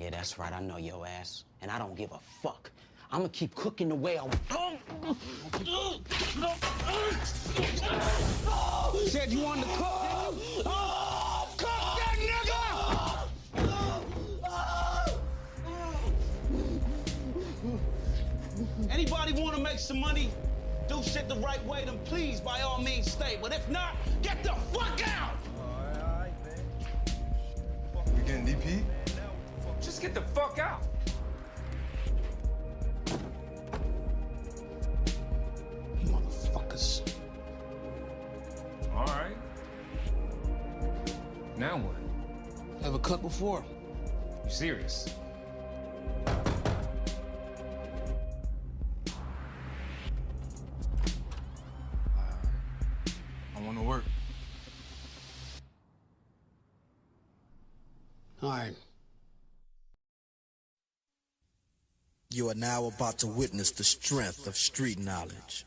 Yeah, that's right, I know your ass. And I don't give a fuck. I'ma keep cooking the way I want. Said you wanted to cook, didn't you? Cook that nigga! Anybody wanna make some money, do shit the right way, then please, by all means, stay. But if not, get the fuck out! All right, man. You getting DP? Just get the fuck out. You motherfuckers. All right. Now what? Ever cut before? You serious? I want to work. All right. You are now about to witness the strength of street knowledge.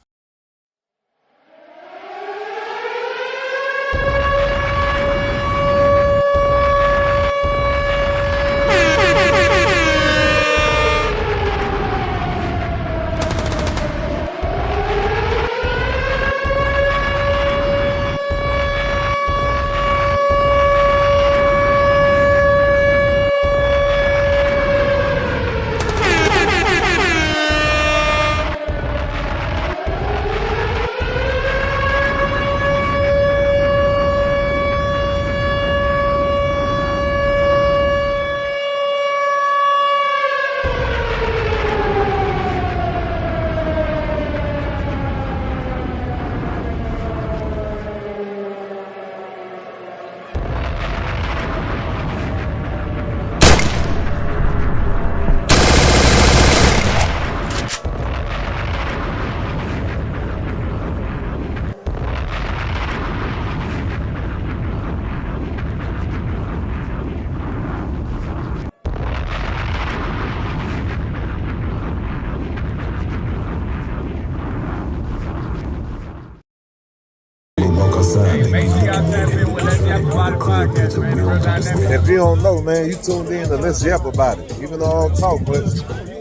If you don't know, man, you tuned in to Let's Yap About It. Even though I don't talk, but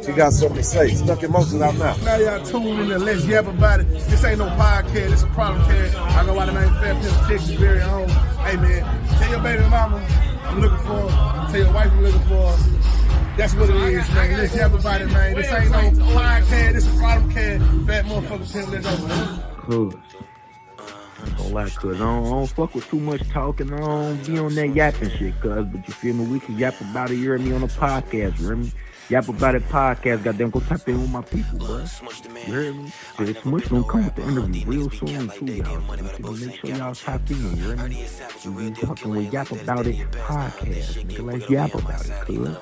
you got something to say. Stuck emotions out now. Now y'all tuned in to Let's Yap About It. This ain't no podcast, it's a problem cast. I go by the name Fat Pimp Texas very own. Hey man, tell your baby mama I'm looking for her. Tell your wife I'm looking for her. That's what it is, man. Let's Yap About It, man. This ain't no podcast, it's a problem cast. Fat motherfucker Pimp, let's go, man. Cool. Don't lie, cuz I don't fuck with too much talking. I don't be on that yapping shit, cuz. But you feel me? We can yap about it. You hear me on the podcast, you hear me? Yap About It podcast. Goddamn, go tap in with my people, bro. You hear me? So it's much gonna come with the interview real soon, too, y'all. So make sure y'all tap in, you hear me? We be talking with Yap About It podcast. Nigga, let's yap about it, cuz.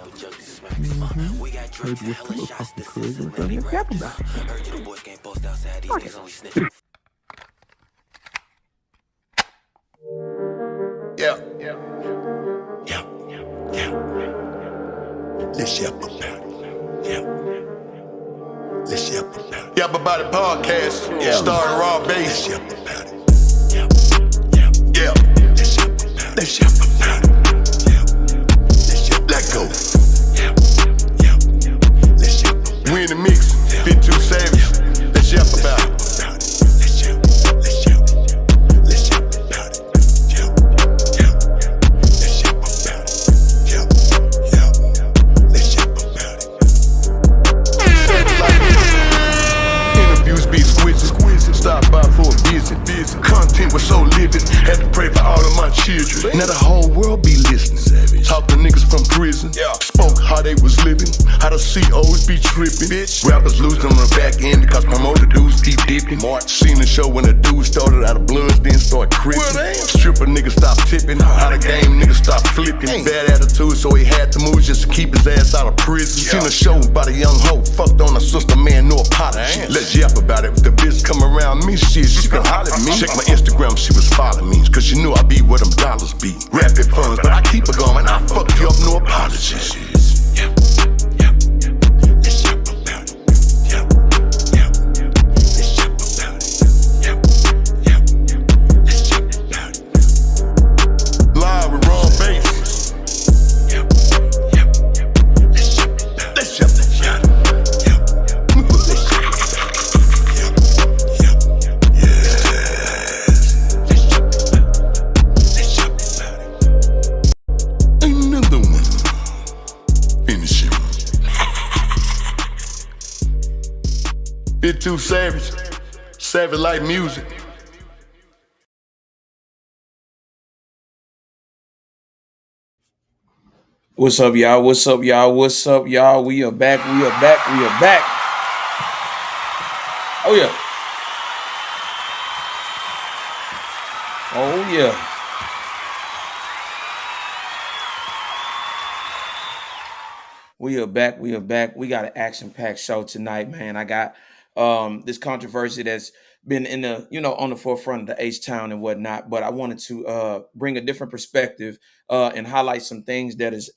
Heard you was talking, cuz. Let's yap about it. Fuck it. Yeah. Let's yap about it. Yeah. Let's yap about it. Yap About It podcast. Yeah. Starring Raw Bass. Let's yap about it. Yeah. Let's yap about it. Let's yap about it. Yeah. Let's yap. Let go. Yeah. Let's yap. We in the mix. Fit too savage. Let's yap about it. Stop by for a visit. Content was so livid, had to pray for all of my children. Now the whole world be listening. Talk to niggas from prison. Spoke how they was living, how the COs be tripping. Rappers losing on the back end because promoter dudes keep dipping. Seen the show when the dude started out of bloods, then start crippin'. Stripper niggas stop tipping, out of game niggas stop flipping. Bad attitude, so he had to move just to keep his ass out of prison. Seen a show about a young hoe, fucked on a sister, man, no apology. Let's yap about it. If the bitch come around me, shit, she can holler at me. Check my Instagram, she was following me, cause she knew I be where them dollars be. Rapid funds, but I keep it going, I fuck you up, no apologies. Yep. Let's yap about it. Yep. Let's yap about it. Yep. Let's yap about it. Live with Raw Bass. Yep. Shit too savage. Savage like music. What's up, y'all? What's up, y'all? What's up, y'all? We are back. We are back. We are back. Oh, yeah. Oh, yeah. We are back. We are back. We got an action-packed show tonight, man. I got this controversy that's been in the, on the forefront of the H-Town and whatnot. But I wanted to bring a different perspective and highlight some things that is,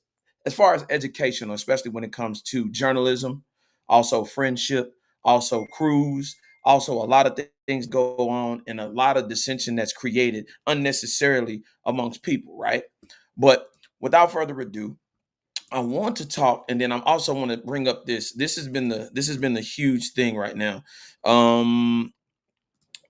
as far as educational, especially when it comes to journalism, also friendship, also crews, also a lot of things go on and a lot of dissension that's created unnecessarily amongst people, right? But without further ado, I want to talk, and then I also want to bring up this. This has been the huge thing right now. The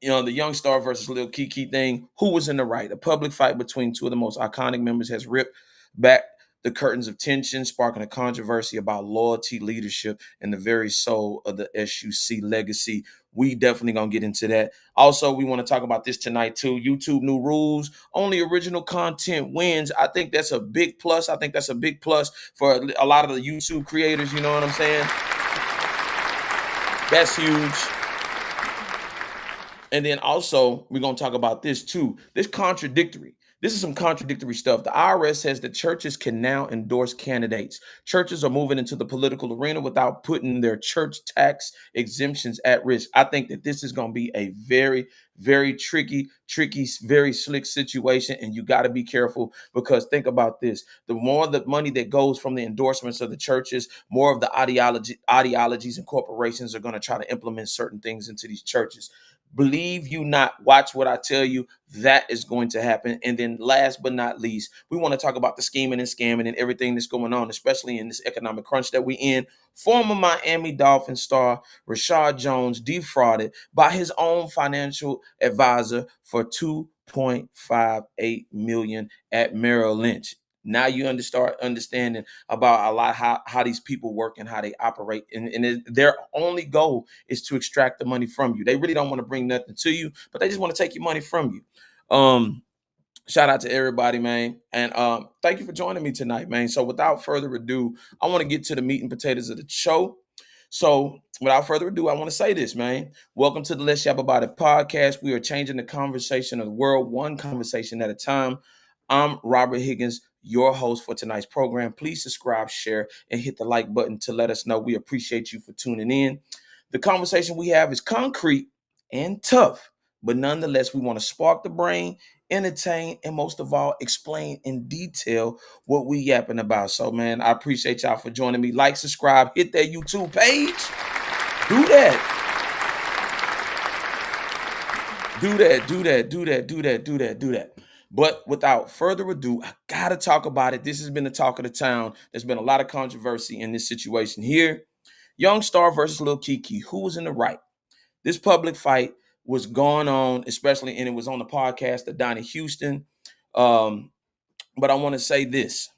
Yungstar versus Lil Keke thing. Who was in the right? A public fight between two of the most iconic members has ripped back the curtains of tension, sparking a controversy about loyalty, leadership, and the very soul of the S.U.C legacy. We definitely gonna get into that. Also, we want to talk about this tonight too. YouTube new rules. Only original content wins. I think that's a big plus. I think that's a big plus for a lot of the YouTube creators. You know what I'm saying? That's huge. And then also, we're going to talk about this too. This is some contradictory stuff. The IRS says that churches can now endorse candidates. Churches are moving into the political arena without putting their church tax exemptions at risk. I think that this is going to be a very, very tricky, very slick situation. And you got to be careful because think about this. The more the money that goes from the endorsements of the churches, more of the ideologies and corporations are going to try to implement certain things into these churches. Believe you not, watch what I tell you, that is going to happen. And then last but not least, we want to talk about the scheming and scamming and everything that's going on, especially in this economic crunch that we in. Former Miami Dolphin star Rashad Jones defrauded by his own financial advisor for $2.58 million at Merrill Lynch. Now you start understanding about a lot how these people work and how they operate. And their only goal is to extract the money from you. They really don't want to bring nothing to you, but they just want to take your money from you. Shout out to everybody, man. And thank you for joining me tonight, man. So without further ado, I want to get to the meat and potatoes of the show. So without further ado, I want to say this, man. Welcome to the Let's Yap About It podcast. We are changing the conversation of the world, one conversation at a time. I'm Robert Higgins, your host for tonight's program. Please subscribe, share, and hit the like button to let us know. We appreciate you for tuning in. The conversation we have is concrete and tough, but nonetheless, we want to spark the brain, entertain, and most of all, explain in detail what we yapping about. So, man, I appreciate y'all for joining me. Like, subscribe, hit that YouTube page. Do that. Do that. But without further ado, I gotta talk about it. This has been the talk of the town. There's been a lot of controversy in this situation here. Yungstar versus Lil Keke. Who was in the right? This public fight was going on, especially, and it was on the podcast of Donnie Houston. But I want to say this,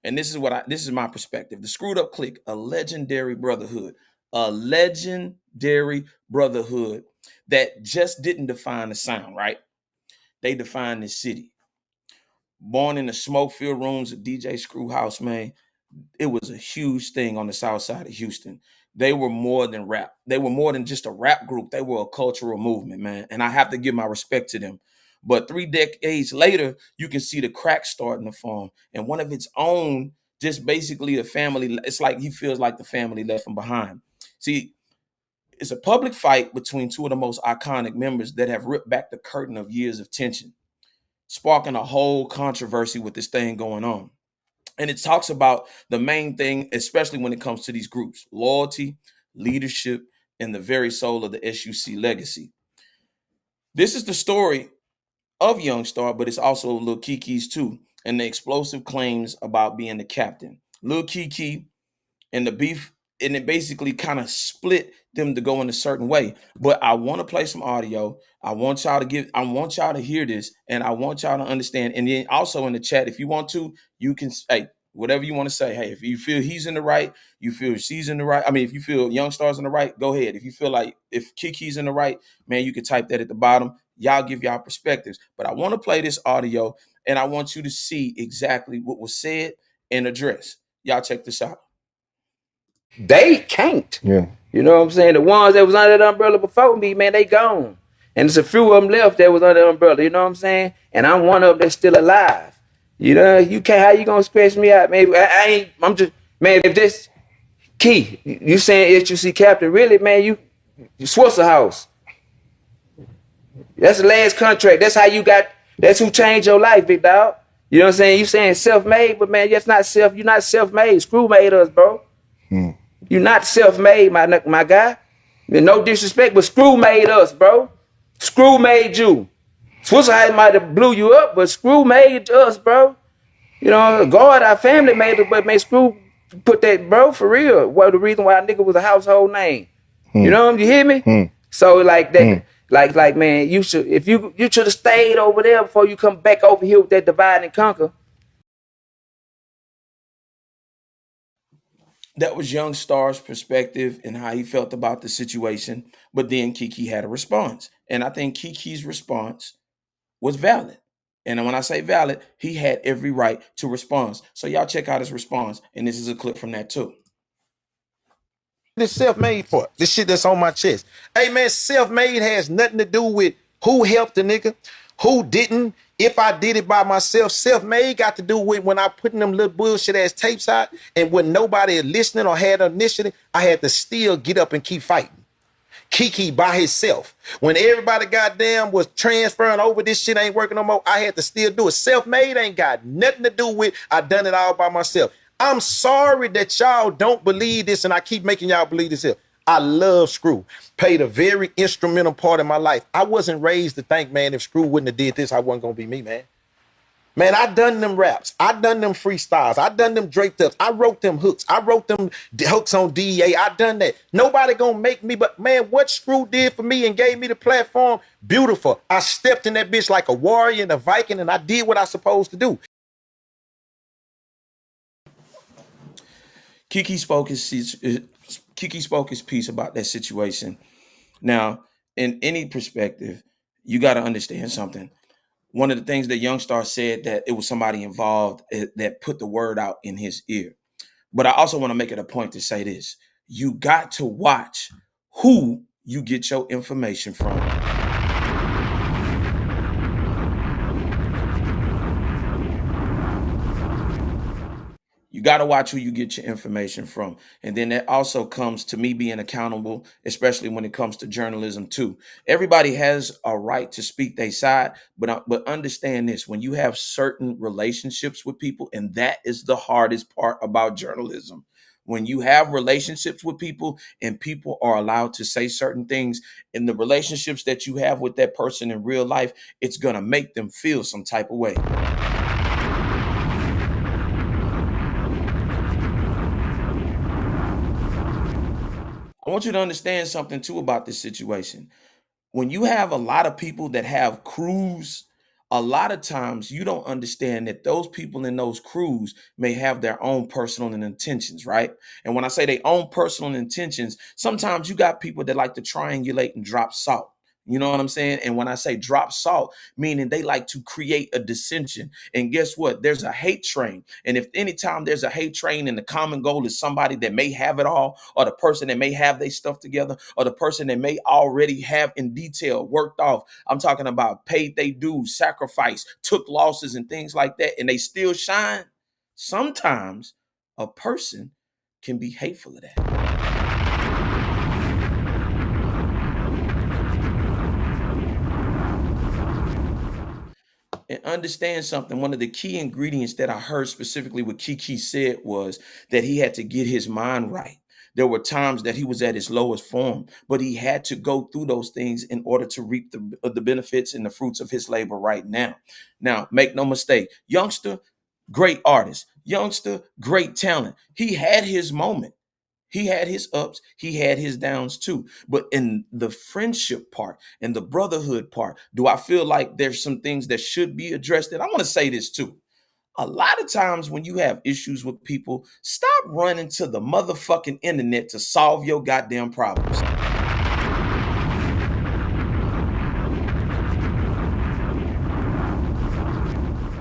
and this is my perspective. The Screwed Up Clique, a legendary brotherhood that just didn't define the sound, right? They defined this city. Born in the smoke-filled rooms of DJ Screw House, man, it was a huge thing on the Southside of Houston. They were more than rap. They were more than just a rap group. They were a cultural movement, man. And I have to give my respect to them. But 3 decades later, you can see the cracks starting to form. And one of its own, just basically the family, it's like he feels like the family left him behind. See, it's a public fight between two of the most iconic members that have ripped back the curtain of years of tension, sparking a whole controversy with this thing going on. And it talks about the main thing, especially when it comes to these groups: loyalty, leadership, and the very soul of the S.U.C legacy. This is the story of Yungstar, but it's also Lil Keke's too, and the explosive claims about being the captain. Lil Keke and the beef, and it basically kind of split them to go in a certain way. But I want to play some audio. I want y'all to hear this, and I want y'all to understand. And then also in the chat, if you want to, you can, hey, whatever you want to say. Hey, if you feel he's in the right, you feel she's in the right. I mean, if you feel Yungstar's in the right, go ahead. If you feel like if Keke's in the right, man, you can type that at the bottom. Y'all give y'all perspectives. But I want to play this audio and I want you to see exactly what was said and addressed. Y'all check this out. They can't. Yeah. You know what I'm saying? The ones that was under the umbrella before me, man, they gone. And there's a few of them left that was under the umbrella, you know what I'm saying? And I'm one of them that's still alive. You know, you can't, how you gonna scratch me out, man? I ain't, I'm just, man, if this Key, you saying S.U.C captain, really, man, you Switzer House. That's the last contract. That's how you got, that's who changed your life, big dog. You know what I'm saying? You saying self-made, but man, that's not you're not self-made. Screw made us, bro. You're not self-made, my guy. No disrespect, but Screw made us, bro. Screw made you. Switzer House might have blew you up, but Screw made us, bro. You know, God, our family made it, but man, Screw put that, bro, for real. Well, the reason why a nigga was a household name. You know, you hear me? So like that, like man, you should, if you should have stayed over there before you come back over here with that divide and conquer. That was Yungstar's perspective and how he felt about the situation. But then Keke had a response. And I think Keke's response was valid. And when I say valid, he had every right to respond. So y'all check out his response. And this is a clip from that too. This self-made part, this shit that's on my chest. Hey man, self-made has nothing to do with who helped the nigga, who didn't. If I did it by myself, self-made got to do with when I put in them little bullshit ass tapes out and when nobody listening or had initiative, I had to still get up and keep fighting. Keke by himself. When everybody goddamn was transferring over, this shit ain't working no more, I had to still do it. Self-made ain't got nothing to do with I done it all by myself. I'm sorry that y'all don't believe this and I keep making y'all believe this here. I love Screw. Played a very instrumental part in my life. I wasn't raised to think, man, if Screw wouldn't have did this, I wasn't gonna be me, man. Man, I done them raps. I done them freestyles. I done them draped ups. I wrote them hooks. I wrote them hooks on DEA. I done that. Nobody gonna make me, but man, what Screw did for me and gave me the platform, beautiful. I stepped in that bitch like a warrior and a Viking and I did what I supposed to do. Keke spoke his piece about that situation. Now, in any perspective, you got to understand something. One of the things that Yungstar said that it was somebody involved that put the word out in his ear. But I also want to make it a point to say this. You got to watch who you get your information from. You got to watch who you get your information from. And then that also comes to me being accountable, especially when it comes to journalism too. Everybody has a right to speak their side, but understand this, when you have certain relationships with people, and that is the hardest part about journalism. When you have relationships with people and people are allowed to say certain things in the relationships that you have with that person in real life, it's going to make them feel some type of way. I want you to understand something too about this situation. When you have a lot of people that have crews, a lot of times you don't understand that those people in those crews may have their own personal intentions, right? And when I say their own personal intentions, sometimes you got people that like to triangulate and drop salt. You know what I'm saying? And when I say drop salt, meaning they like to create a dissension. And guess what? There's a hate train. And if anytime there's a hate train and the common goal is somebody that may have it all, or the person that may have their stuff together, or the person that may already have in detail worked off, I'm talking about paid they dues, sacrifice, took losses and things like that, and they still shine. Sometimes a person can be hateful of that. And understand something. One of the key ingredients that I heard specifically what Keke said was that he had to get his mind right. There were times that he was at his lowest form, but he had to go through those things in order to reap the benefits and the fruits of his labor right now. Now, make no mistake, Yungstar, great artist. Yungstar, great talent. He had his moment. He had his ups, he had his downs too. But in the friendship part and the brotherhood part, do I feel like there's some things that should be addressed? And I want to say this too. A lot of times when you have issues with people, stop running to the motherfucking internet to solve your goddamn problems.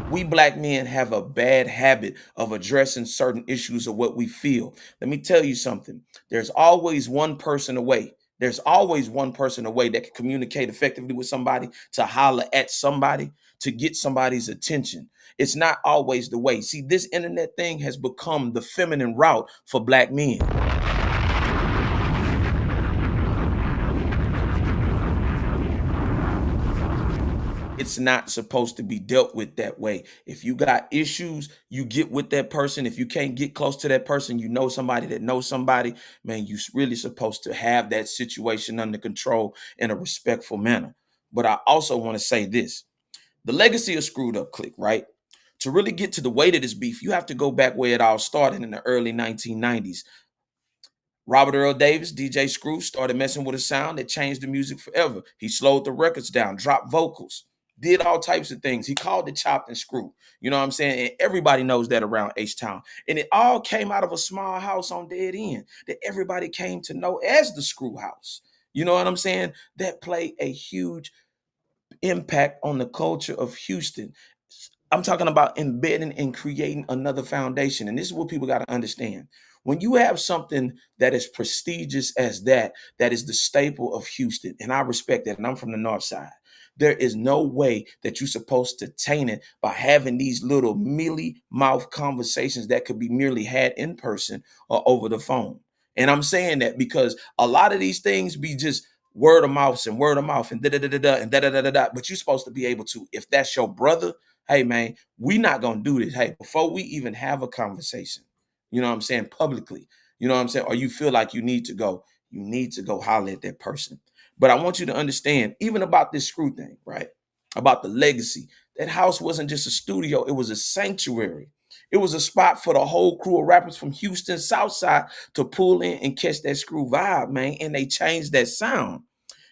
We black men have a bad habit of addressing certain issues of what we feel. Let me tell you something. There's always one person away. There's always one person away that can communicate effectively with somebody, to holler at somebody, to get somebody's attention. It's not always the way. See, this internet thing has become the feminine route for black men. It's not supposed to be dealt with that way. If you got issues, you get with that person. If you can't get close to that person, you know somebody that knows somebody, man, you really supposed to have that situation under control in a respectful manner. But I also want to say this. The legacy of Screwed Up Click, right? To really get to the weight of this beef, you have to go back where it all started in the early 1990s. Robert Earl Davis, DJ Screw, started messing with a sound that changed the music forever. He slowed the records down, dropped vocals, did all types of things. He called it Chopped and Screw. You know what I'm saying? And everybody knows that around H-Town. And it all came out of a small house on Dead End that everybody came to know as the Screw House. You know what I'm saying? That played a huge impact on the culture of Houston. I'm talking about embedding and creating another foundation. And this is what people got to understand. When you have something that is prestigious as that is the staple of Houston, and I respect that, and I'm from the North Side, there is no way that you're supposed to taint it by having these little mealy mouth conversations that could be merely had in person or over the phone. And I'm saying that because a lot of these things be just word of mouth and da da da da da and da da da da da. But you're supposed to be able to, if that's your brother, hey man, we not gonna do this. Hey, before we even have a conversation, you know what I'm saying, publicly, you know what I'm saying, or you feel like you need to go holler at that person. But I want you to understand, even about this Screw thing, right? About the legacy. That house wasn't just a studio, it was a sanctuary. It was a spot for the whole crew of rappers from Houston, Southside to pull in and catch that Screw vibe, man. And they changed that sound.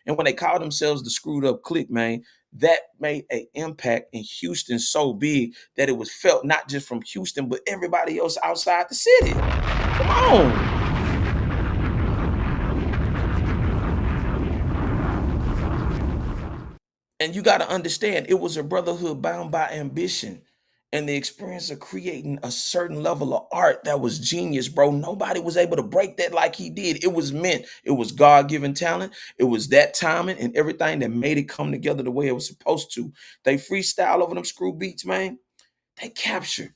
And when they called themselves the Screwed Up Click, man, that made an impact in Houston so big that it was felt not just from Houston, but everybody else outside the city. Come on. And you got to understand, it was a brotherhood bound by ambition and the experience of creating a certain level of art that was genius, bro. Nobody was able to break that like he did. It was meant. It was God-given talent. It was that timing and everything that made it come together the way it was supposed to. They freestyle over them Screw beats, man. They captured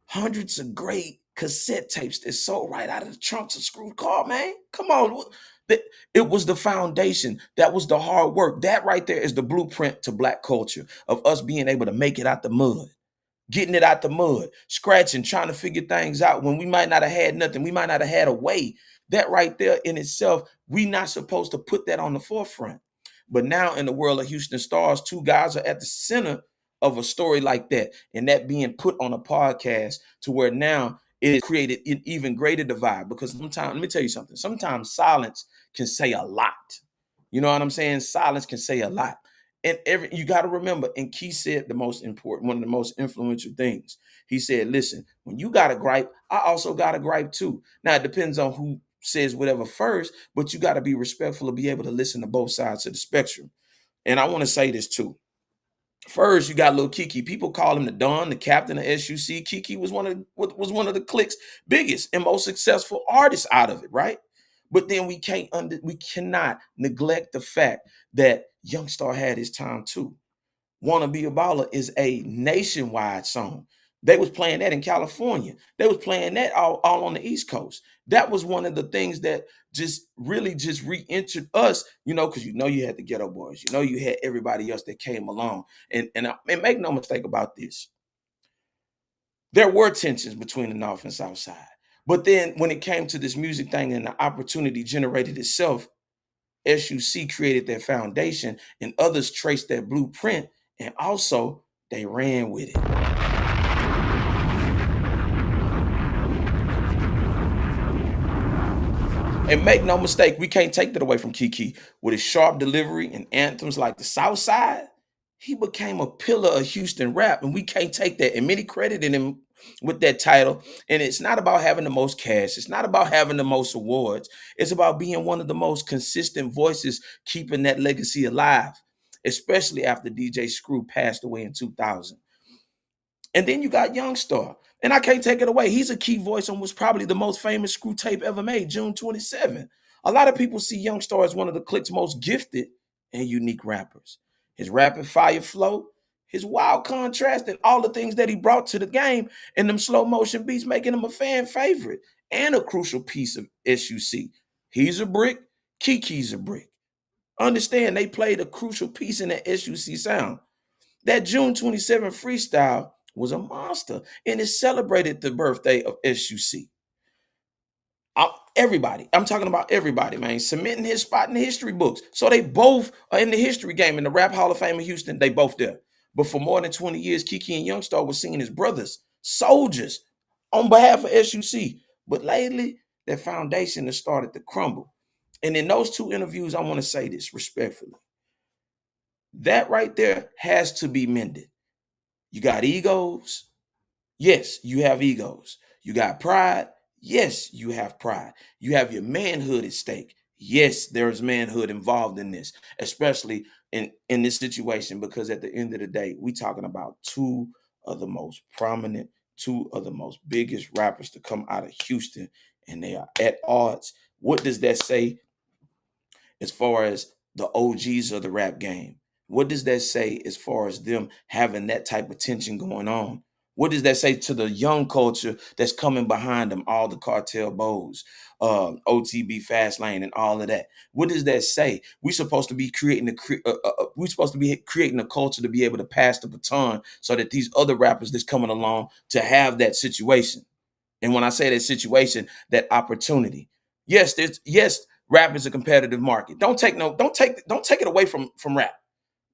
hundreds of great cassette tapes that sold right out of the trunks of Screw car, man. Come on. It was the foundation. That was the hard work. That right there is the blueprint to black culture of us being able to make it out the mud. Getting it out the mud, scratching, trying to figure things out when we might not have had nothing. We might not have had a way. That right there in itself, we not supposed to put that on the forefront. But now in the world of Houston Stars, two guys are at the center of a story like that. And that being put on a podcast to where now it has created an even greater divide. Because sometimes, let me tell you something, sometimes silence can say a lot. You know what I'm saying? Silence can say a lot. And you got to remember, and Key said the most important, one of the most influential things. He said, listen, when you got a gripe, I also got a gripe too. Now, it depends on who says whatever first, but you got to be respectful to be able to listen to both sides of the spectrum. And I want to say this too. First, you got Lil Keke. People call him the Don, the captain of S.U.C. Keke was one of the Click's biggest and most successful artists out of it, right? But then we cannot neglect the fact that Yungstar had his time too. Wanna Be a Baller is a nationwide song. They was playing that in California. They was playing that all on the East Coast. That was one of the things that just really just re-entered us, you know, because you had the Ghetto Boys, you had everybody else that came along. And make no mistake about this. There were tensions between the North and South Side. But then when it came to this music thing and the opportunity generated itself, S.U.C created their foundation and others traced that blueprint and also they ran with it. And make no mistake, we can't take that away from Keke. With his sharp delivery and anthems like the South Side, he became a pillar of Houston rap, and we can't take that. And many credited him with that title. And it's not about having the most cash. It's not about having the most awards. It's about being one of the most consistent voices, keeping that legacy alive, especially after DJ Screw passed away in 2000. And then you got Yungstar. And I can't take it away. He's a key voice on what's probably the most famous Screw tape ever made, June 27. A lot of people see Yungstar as one of the clique's most gifted and unique rappers. His rapid fire flow, his wild contrast, and all the things that he brought to the game, and them slow motion beats making him a fan favorite and a crucial piece of S.U.C. He's a brick, Keke's a brick. Understand, they played a crucial piece in that S.U.C sound. That June 27 freestyle was a monster, and it celebrated the birthday of S.U.C. Everybody, I'm talking about everybody, man, cementing his spot in the history books. So they both are in the history game in the Rap Hall of Fame in Houston. They both there. But for more than 20 years, Keke and Yungstar were seen as brothers, soldiers on behalf of S.U.C. But lately, their foundation has started to crumble. And in those two interviews, I want to say this respectfully. That right there has to be mended. You got egos. Yes, you have egos. You got pride. Yes, you have pride. You have your manhood at stake. Yes, there's manhood involved in this, especially in this situation, because at the end of the day, we talking about two of the most prominent, two of the most biggest rappers to come out of Houston, and they are at odds. What does that say as far as the OGs of the rap game? What does that say as far as them having that type of tension going on? What does that say to the young culture that's coming behind them, all the cartel bows, OTB Fast Lane, and all of that? What does that say? We're supposed to be creating a culture to be able to pass the baton so that these other rappers that's coming along to have that situation. And when I say that situation, that opportunity. Yes, rap is a competitive market. Don't take it away from rap.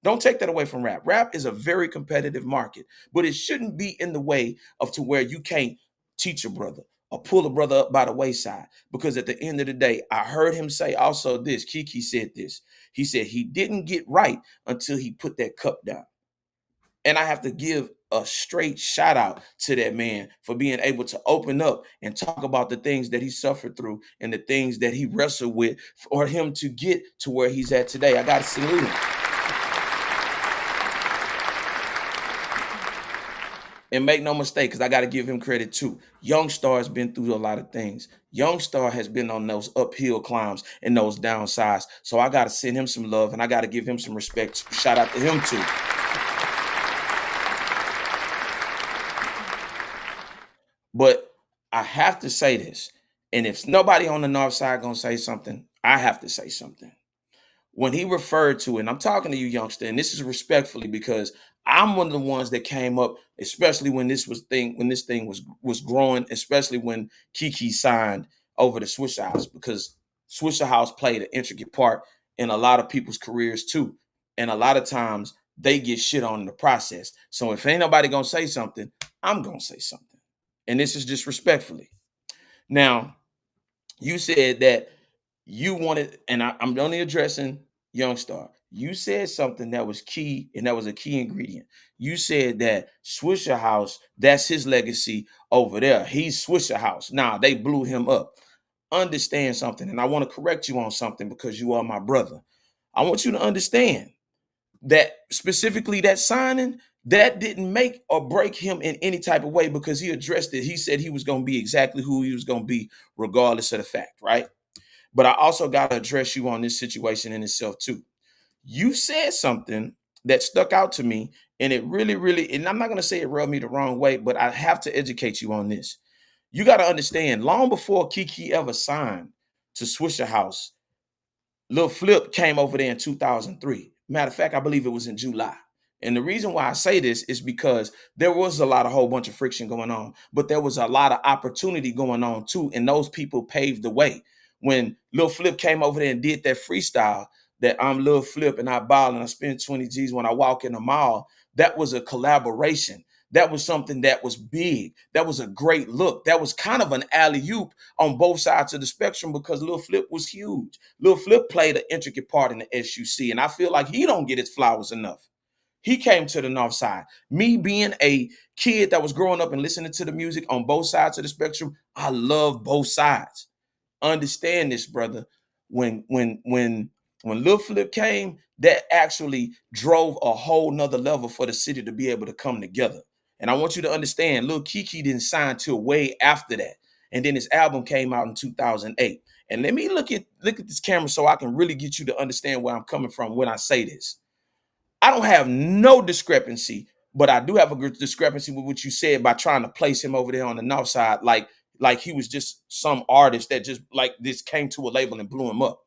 Don't take that away from rap. Rap is a very competitive market, but it shouldn't be in the way of to where you can't teach a brother or pull a brother up by the wayside. Because at the end of the day, I heard him say also this. Keke said this. He said he didn't get right until he put that cup down. And I have to give a straight shout out to that man for being able to open up and talk about the things that he suffered through and the things that he wrestled with for him to get to where he's at today. I got to salute him. And make no mistake, because I got to give him credit too. Yungstar has been through a lot of things. Yungstar has been on those uphill climbs and those downsides. So I got to send him some love, and I got to give him some respect. Shout out to him too. But I have to say this, and if nobody on the north side gonna say something, I have to say something. When he referred to it, and I'm talking to you, youngster, and this is respectfully because I'm one of the ones that came up, especially when this thing was growing, especially when Keke signed over to Swisher House, because Swisher House played an intricate part in a lot of people's careers too. And a lot of times they get shit on in the process. So if ain't nobody gonna say something, I'm gonna say something. And this is just respectfully. Now, you said that you wanted, and I'm only addressing Yungstar. You said something that was key, and that was a key ingredient. You said that Swisher House, that's his legacy over there. He's Swisher House. Nah, they blew him up. Understand something, and I want to correct you on something because you are my brother. I want you to understand that specifically that signing, that didn't make or break him in any type of way because he addressed it. He said he was going to be exactly who he was going to be regardless of the fact, right? But I also got to address you on this situation in itself too. You said something that stuck out to me, and it really, and I'm not going to say it rubbed me the wrong way, but I have to educate you on this. You got to understand, long before Keke ever signed to Swisher House, Lil Flip came over there in 2003. Matter of fact, I believe it was in July. And the reason why I say this is because there was a whole bunch of friction going on, but there was a lot of opportunity going on too. And those people paved the way. When Lil Flip came over there and did that freestyle, that I'm Lil Flip and I ball and I spend 20 G's when I walk in the mall, that was a collaboration. That was something that was big. That was a great look. That was kind of an alley-oop on both sides of the spectrum because Lil Flip was huge. Lil Flip played an intricate part in the S.U.C. And I feel like he don't get his flowers enough. He came to the North Side. Me being a kid that was growing up and listening to the music on both sides of the spectrum, I love both sides. Understand this, brother. When Lil Flip came, that actually drove a whole nother level for the city to be able to come together. And I want you to understand, Lil Keke didn't sign till way after that. And then his album came out in 2008. And let me look at this camera so I can really get you to understand where I'm coming from when I say this. I don't have no discrepancy, but I do have a discrepancy with what you said by trying to place him over there on the North Side like he was just some artist that just like this came to a label and blew him up.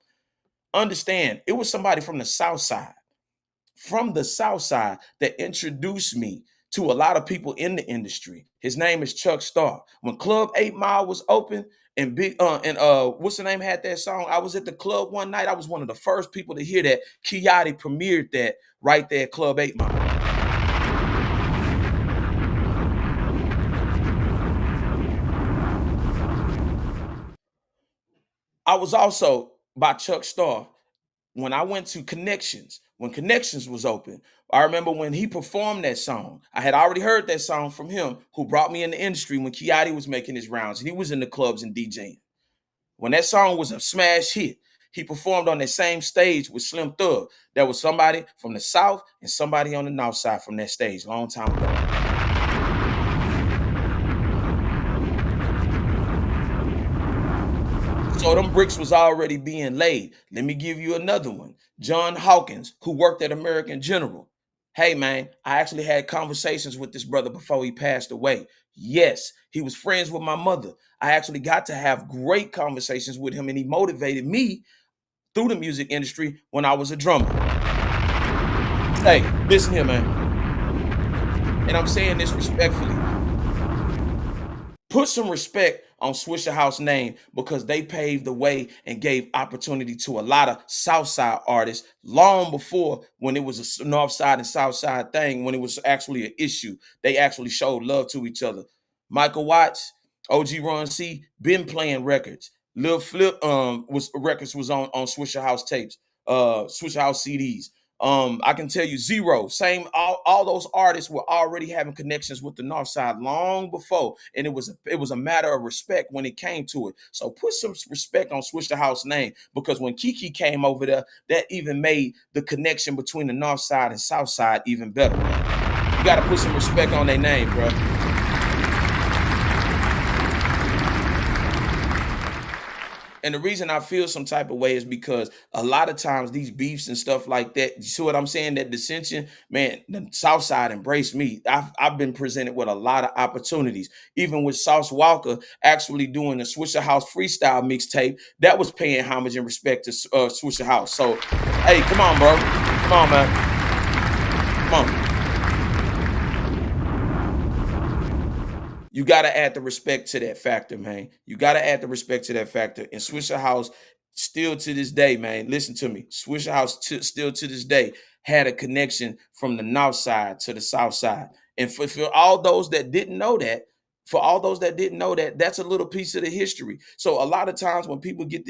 Understand, it was somebody from the South Side that introduced me to a lot of people in the industry. His name is Chuck Starr. When Club 8 Mile was open and what's the name had that song? I was at the club one night. I was one of the first people to hear that. Kiati premiered that right there at Club 8 Mile. I was also by Chuck Starr when I went to Connections, when Connections was open. I remember when he performed that song. I had already heard that song from him, who brought me in the industry when Kiati was making his rounds and he was in the clubs and DJing. When that song was a smash hit, he performed on that same stage with Slim Thug. There was somebody from the South and somebody on the North Side from that stage long time ago. So them bricks was already being laid. Let me give you another one. John Hawkins, who worked at American General. Hey, man, I actually had conversations with this brother before he passed away. Yes, he was friends with my mother. I actually got to have great conversations with him, and he motivated me through the music industry when I was a drummer. Hey, listen here, man. And I'm saying this respectfully. Put some respect on Swisher House name because they paved the way and gave opportunity to a lot of Southside artists long before when it was a North Side and South Side thing, when it was actually an issue. They actually showed love to each other. Michael Watts, OG Ron C, been playing records. Lil Flip was on Swisher House tapes, Swisher House CDs. I can tell you Zero, same, all those artists were already having connections with the North Side long before, and it was a matter of respect when it came to it. So put some respect on Swisher House name, because when Keke came over there, that even made the connection between the North Side and South Side even better. You got to put some respect on their name, bro. And the reason I feel some type of way is because a lot of times these beefs and stuff like that, you see what I'm saying? That dissension, man, the South Side embraced me. I've been presented with a lot of opportunities, even with Sauce Walker actually doing the Swisher House freestyle mixtape that was paying homage and respect to Swisher House. So, hey, come on, bro. Come on, man. Come on. You got to add the respect to that factor, man. You got to add the respect to that factor. And Swisher House, still to this day, man, listen to me. Swisher House still to this day had a connection from the North Side to the South Side. And for all those that didn't know that, that's a little piece of the history. So a lot of times when people get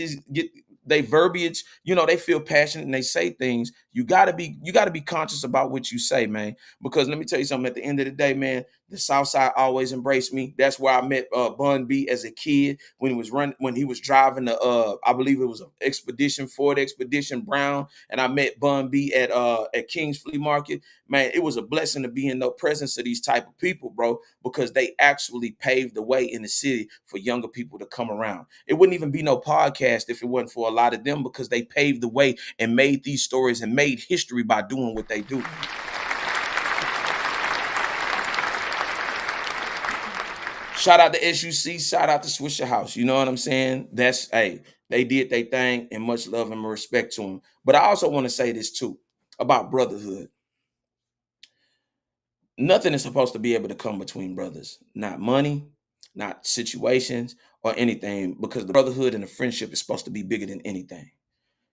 they verbiage, you know, they feel passionate and they say things. You gotta be conscious about what you say, man. Because let me tell you something, at the end of the day, man, the South Side always embraced me. That's where I met Bun B as a kid when he was driving the I believe it was an Ford Expedition Brown, and I met Bun B at King's Flea Market. Man, it was a blessing to be in the presence of these type of people, bro, because they actually paved the way in the city for younger people to come around. It wouldn't even be no podcast if it wasn't for a lot of them, because they paved the way and made these stories and made history by doing what they do. Shout out to S.U.C, shout out to Swisher House. You know what I'm saying? Hey, they did their thing, and much love and respect to them. But I also want to say this too about brotherhood. Nothing is supposed to be able to come between brothers. Not money, not situations or anything, because the brotherhood and the friendship is supposed to be bigger than anything.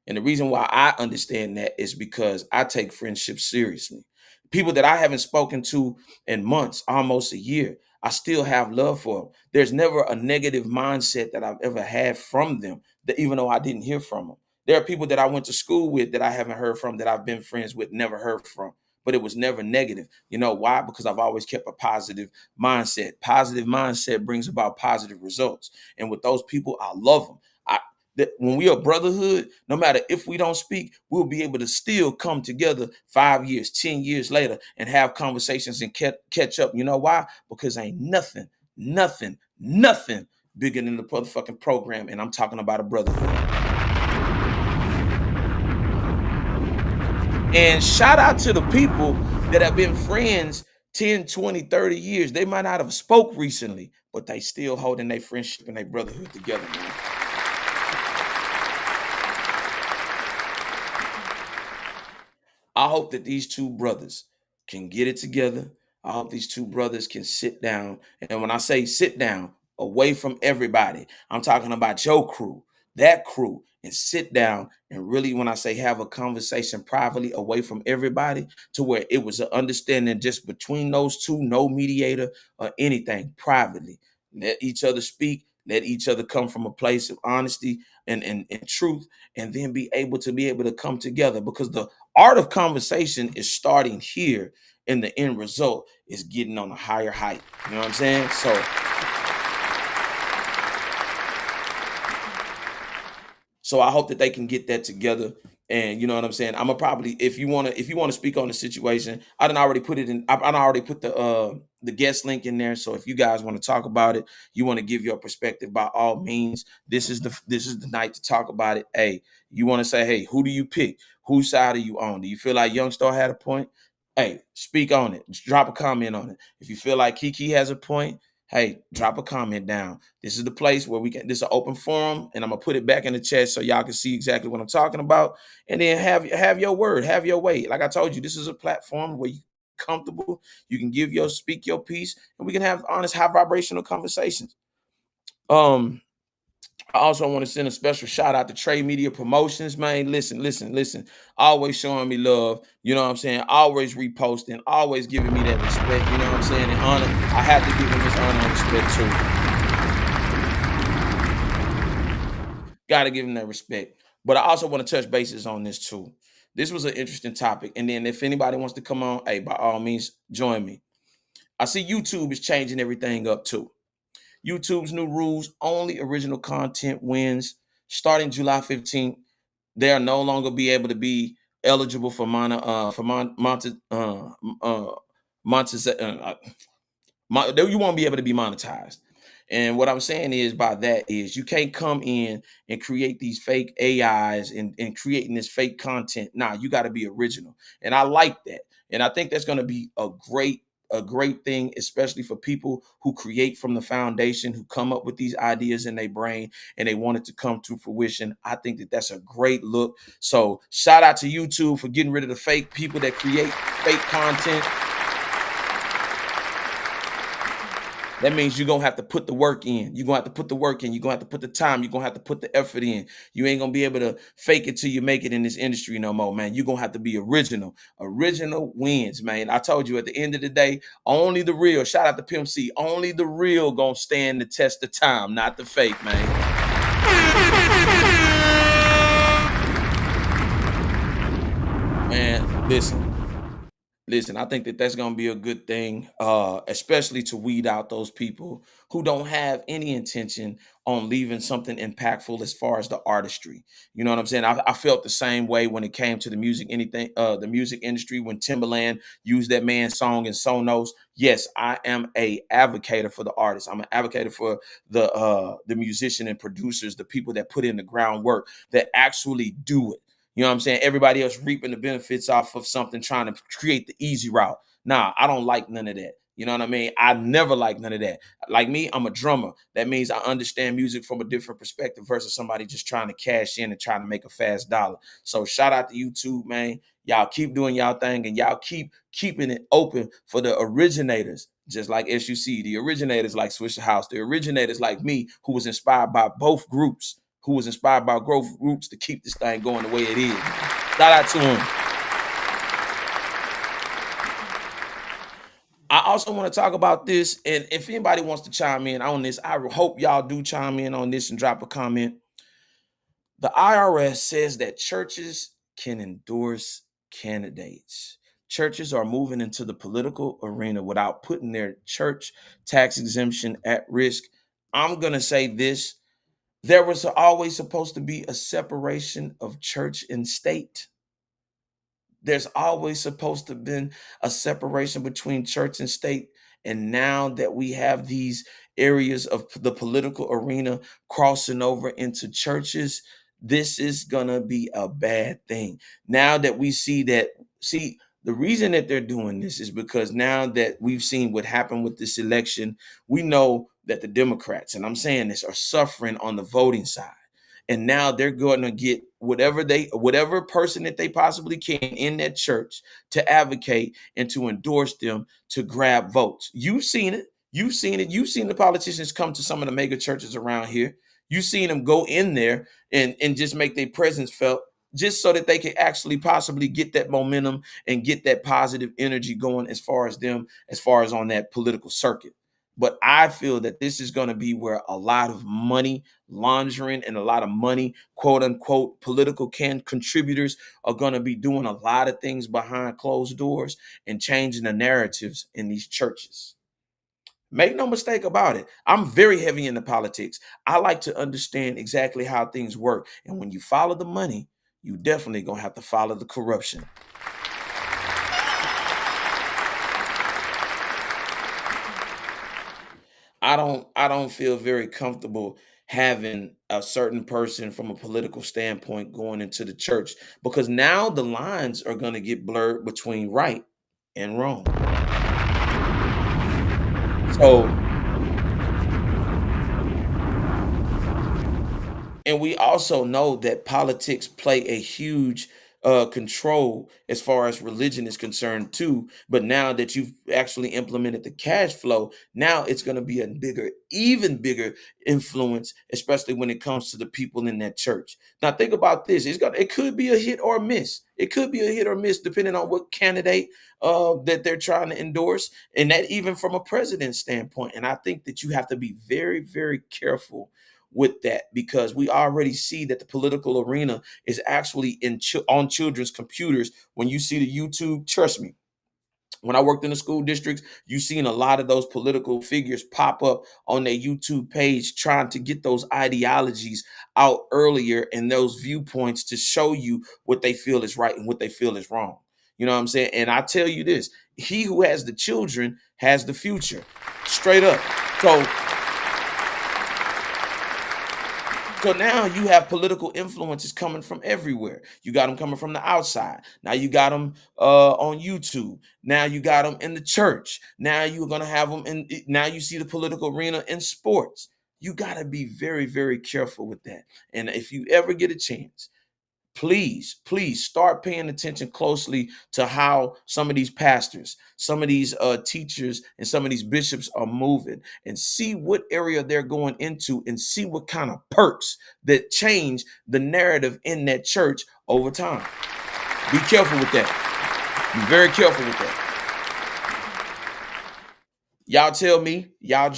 And the reason why I understand that is because I take friendship seriously. People that I haven't spoken to in months, almost a year, I still have love for them. There's never a negative mindset that I've ever had from them, that even though I didn't hear from them. There are people that I went to school with that I haven't heard from, that I've been friends with, never heard from. but it was never negative. You know why? Because I've always kept a positive mindset. Positive mindset brings about positive results. And with those people, I love them. That when we are brotherhood, no matter if we don't speak, we'll be able to still come together 5 years, 10 years later and have conversations and catch up. You know why? Because ain't nothing bigger than the motherfucking program. And I'm talking about a brotherhood. And shout out to the people that have been friends 10, 20, 30 years. They might not have spoke recently, but they still holding their friendship and their brotherhood together, man. I hope that these two brothers can get it together. I hope these two brothers can sit down. And when I say sit down, away from everybody, I'm talking about your crew, that crew, and sit down and really, when I say have a conversation privately away from everybody, to where it was an understanding just between those two, no mediator or anything, privately. Let each other speak. Let each other come from a place of honesty and truth, and then be able to come together, because the art of conversation is starting here, and the end result is getting on a higher height. You know what I'm saying? So I hope that they can get that together. And you know what I'm saying? I'm gonna probably, if you wanna speak on the situation, I done already put it in. I done already put the guest link in there. So if you guys want to talk about it, you want to give your perspective, by all means, this is the night to talk about it. Hey, you want to say, hey, who do you pick? Whose side are you on? Do you feel like Yungstar had a point? Hey, speak on it. Drop a comment on it. If you feel like Keke has a point, hey, drop a comment down. This is the place where this is an open forum, and I'm gonna put it back in the chat so y'all can see exactly what I'm talking about. And then have your word, have your way. Like I told you, this is a platform where you comfortable, you can speak your piece, and we can have honest, high vibrational conversations. I also want to send a special shout out to Trade Media Promotions, man. Listen. Always showing me love. You know what I'm saying? Always reposting, always giving me that respect. You know what I'm saying? And honor. I have to give him his honor and respect too. Got to give him that respect. But I also want to touch bases on this too. This was an interesting topic. And then if anybody wants to come on, hey, by all means, join me. I see YouTube is changing everything up too. YouTube's new rules: only original content wins. Starting July 15th, they'll no longer be able to be eligible for you won't be able to be monetized. And what I'm saying is by that is you can't come in and create these fake AIs and creating this fake content. Nah, you got to be original. And I like that. And I think that's going to be a great thing, especially for people who create from the foundation, who come up with these ideas in their brain and they want it to come to fruition. I think that that's a great look. So shout out to YouTube for getting rid of the fake people that create fake content. That means you're going to have to put the work in. You're going to have to put the work in. You're going to have to put the time. You're going to have to put the effort in. You ain't going to be able to fake it till you make it in this industry no more, man. You're going to have to be original. Original wins, man. I told you at the end of the day, only the real, shout out to Pimp C, only the real going to stand the test of time, not the fake, man. Man, listen, I think that that's going to be a good thing, especially to weed out those people who don't have any intention on leaving something impactful as far as the artistry. You know what I'm saying? I felt the same way when it came to the music industry, when Timbaland used that man's song in Sonos. Yes, I am a advocate for the artist. I'm an advocate for the musician and producers, the people that put in the groundwork, that actually do it. You know what I'm saying? Everybody else reaping the benefits off of something, trying to create the easy route. Nah, I don't like none of that. You know what I mean? I never like none of that. Like me, I'm a drummer. That means I understand music from a different perspective versus somebody just trying to cash in and trying to make a fast dollar. So shout out to YouTube, man. Y'all keep doing y'all thing, and y'all keep keeping it open for the originators, just like S.U.C, the originators like Swisher House, the originators like me, who was inspired by both groups, who was inspired by growth groups to keep this thing going the way it is. Shout out to him. I also want to talk about this, and if anybody wants to chime in on this, I hope y'all do chime in on this and drop a comment. The IRS says that churches can endorse candidates. churches are moving into the political arena without putting their church tax exemption at risk. I'm going to say this. There was always supposed to be a separation of church and state. There's always supposed to have been a separation between church and state. And now that we have these areas of the political arena crossing over into churches, this is going to be a bad thing. Now that we see that, see, the reason that they're doing this is because now that we've seen what happened with this election, we know that the Democrats, and I'm saying this, are suffering on the voting side. And now they're going to get whatever person that they possibly can in that church to advocate and to endorse them to grab votes. You've seen it. You've seen it. You've seen the politicians come to some of the mega churches around here. You've seen them go in there and just make their presence felt, just so that they can actually possibly get that momentum and get that positive energy going as far as on that political circuit. But I feel that this is going to be where a lot of money laundering and a lot of money, quote unquote, political contributors are going to be doing a lot of things behind closed doors and changing the narratives in these churches. Make no mistake about it. I'm very heavy into politics. I like to understand exactly how things work. And when you follow the money, you definitely going to have to follow the corruption. I don't feel very comfortable having a certain person from a political standpoint going into the church, because now the lines are going to get blurred between right and wrong. So, and we also know that politics play a huge control as far as religion is concerned too. But now that you've actually implemented the cash flow, now it's going to be a even bigger influence, especially when it comes to the people in that church. Now think about this: it could be a hit or miss. It could be a hit or miss depending on what candidate that they're trying to endorse, and that even from a president's standpoint. And I think that you have to be very, very careful with that, because we already see that the political arena is actually on children's computers. When you see the YouTube, trust me, when I worked in the school districts, you seen a lot of those political figures pop up on their YouTube page trying to get those ideologies out earlier and those viewpoints to show you what they feel is right and what they feel is wrong. You know what I'm saying? And I tell you this, he who has the children has the future, straight up. So now you have political influences coming from everywhere. You got them coming from the outside. Now you got them on YouTube. Now you got them in the church. Now you're going to have them now you see the political arena in sports. You got to be very, very careful with that. And if you ever get a chance, please start paying attention closely to how some of these pastors, some of these teachers, and some of these bishops are moving, and see what area they're going into, and see what kind of perks that change the narrative in that church over time. Be careful with that. Be very careful with that. Y'all tell me, y'all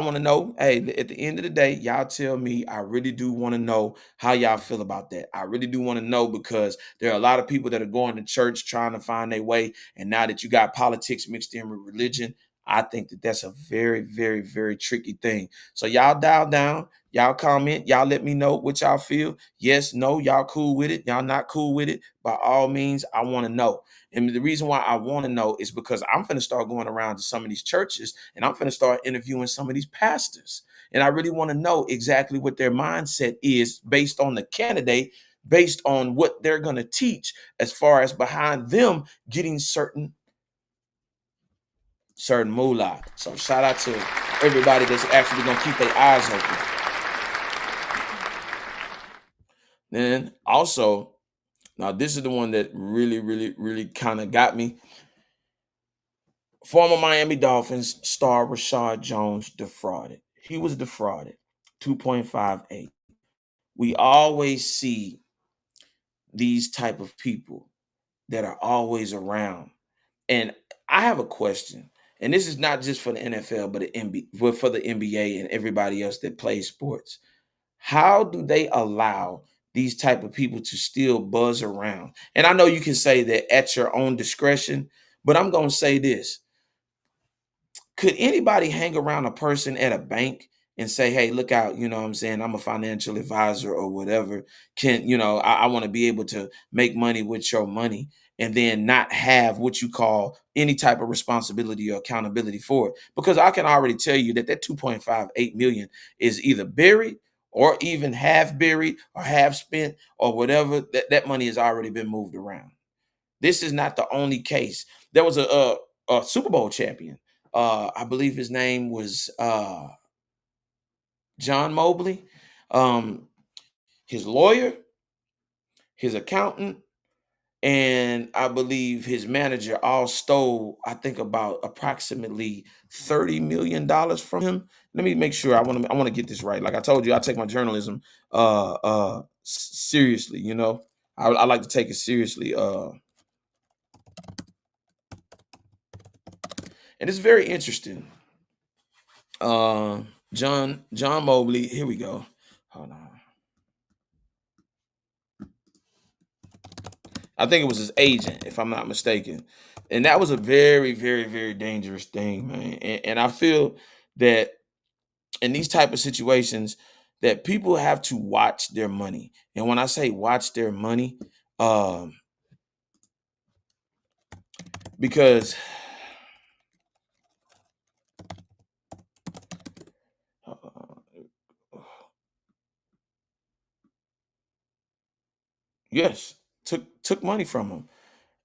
want to know. Hey, at the end of the day, y'all tell me. I really do want to know how y'all feel about that. I really do want to know, because there are a lot of people that are going to church trying to find their way. And now that you got politics mixed in with religion, I think that that's a very, very, very tricky thing. So y'all dial down, y'all comment, y'all let me know what y'all feel. Yes, no, y'all cool with it, y'all not cool with it. By all means, I want to know. And the reason why I want to know is because I'm going to start going around to some of these churches, and I'm going to start interviewing some of these pastors. And I really want to know exactly what their mindset is based on the candidate, based on what they're going to teach, as far as behind them getting certain moolah. So shout out to everybody that's actually going to keep their eyes open. Then also, now this is the one that really, really, really kind of got me. Former Miami Dolphins star Rashad Jones defrauded. He was defrauded 2.58. We always see these type of people that are always around. And I have a question. And this is not just for the NFL, but for the NBA and everybody else that plays sports. How do they allow these type of people to still buzz around. And I know you can say that at your own discretion, but I'm going to say this. Could anybody hang around a person at a bank and say, hey, look out, you know what I'm saying? I'm a financial advisor or whatever. I want to be able to make money with your money and then not have what you call any type of responsibility or accountability for it. Because I can already tell you that 2.58 million is either buried or even half buried or half spent or whatever. That money has already been moved around. This is not the only case. There was a Super Bowl champion. I believe his name was John Mobley. His lawyer, his accountant, and I believe his manager all stole, I think, about approximately $30 million from him. Let me make sure. I want to get this right. Like I told you, I take my journalism seriously. I like to take it seriously. And it's very interesting. John Mobley. Here we go. Hold on. I think it was his agent, if I'm not mistaken. And that was a very, very, very dangerous thing, man. And I feel that in these type of situations, that people have to watch their money. And when I say watch their money, because yes, took money from him.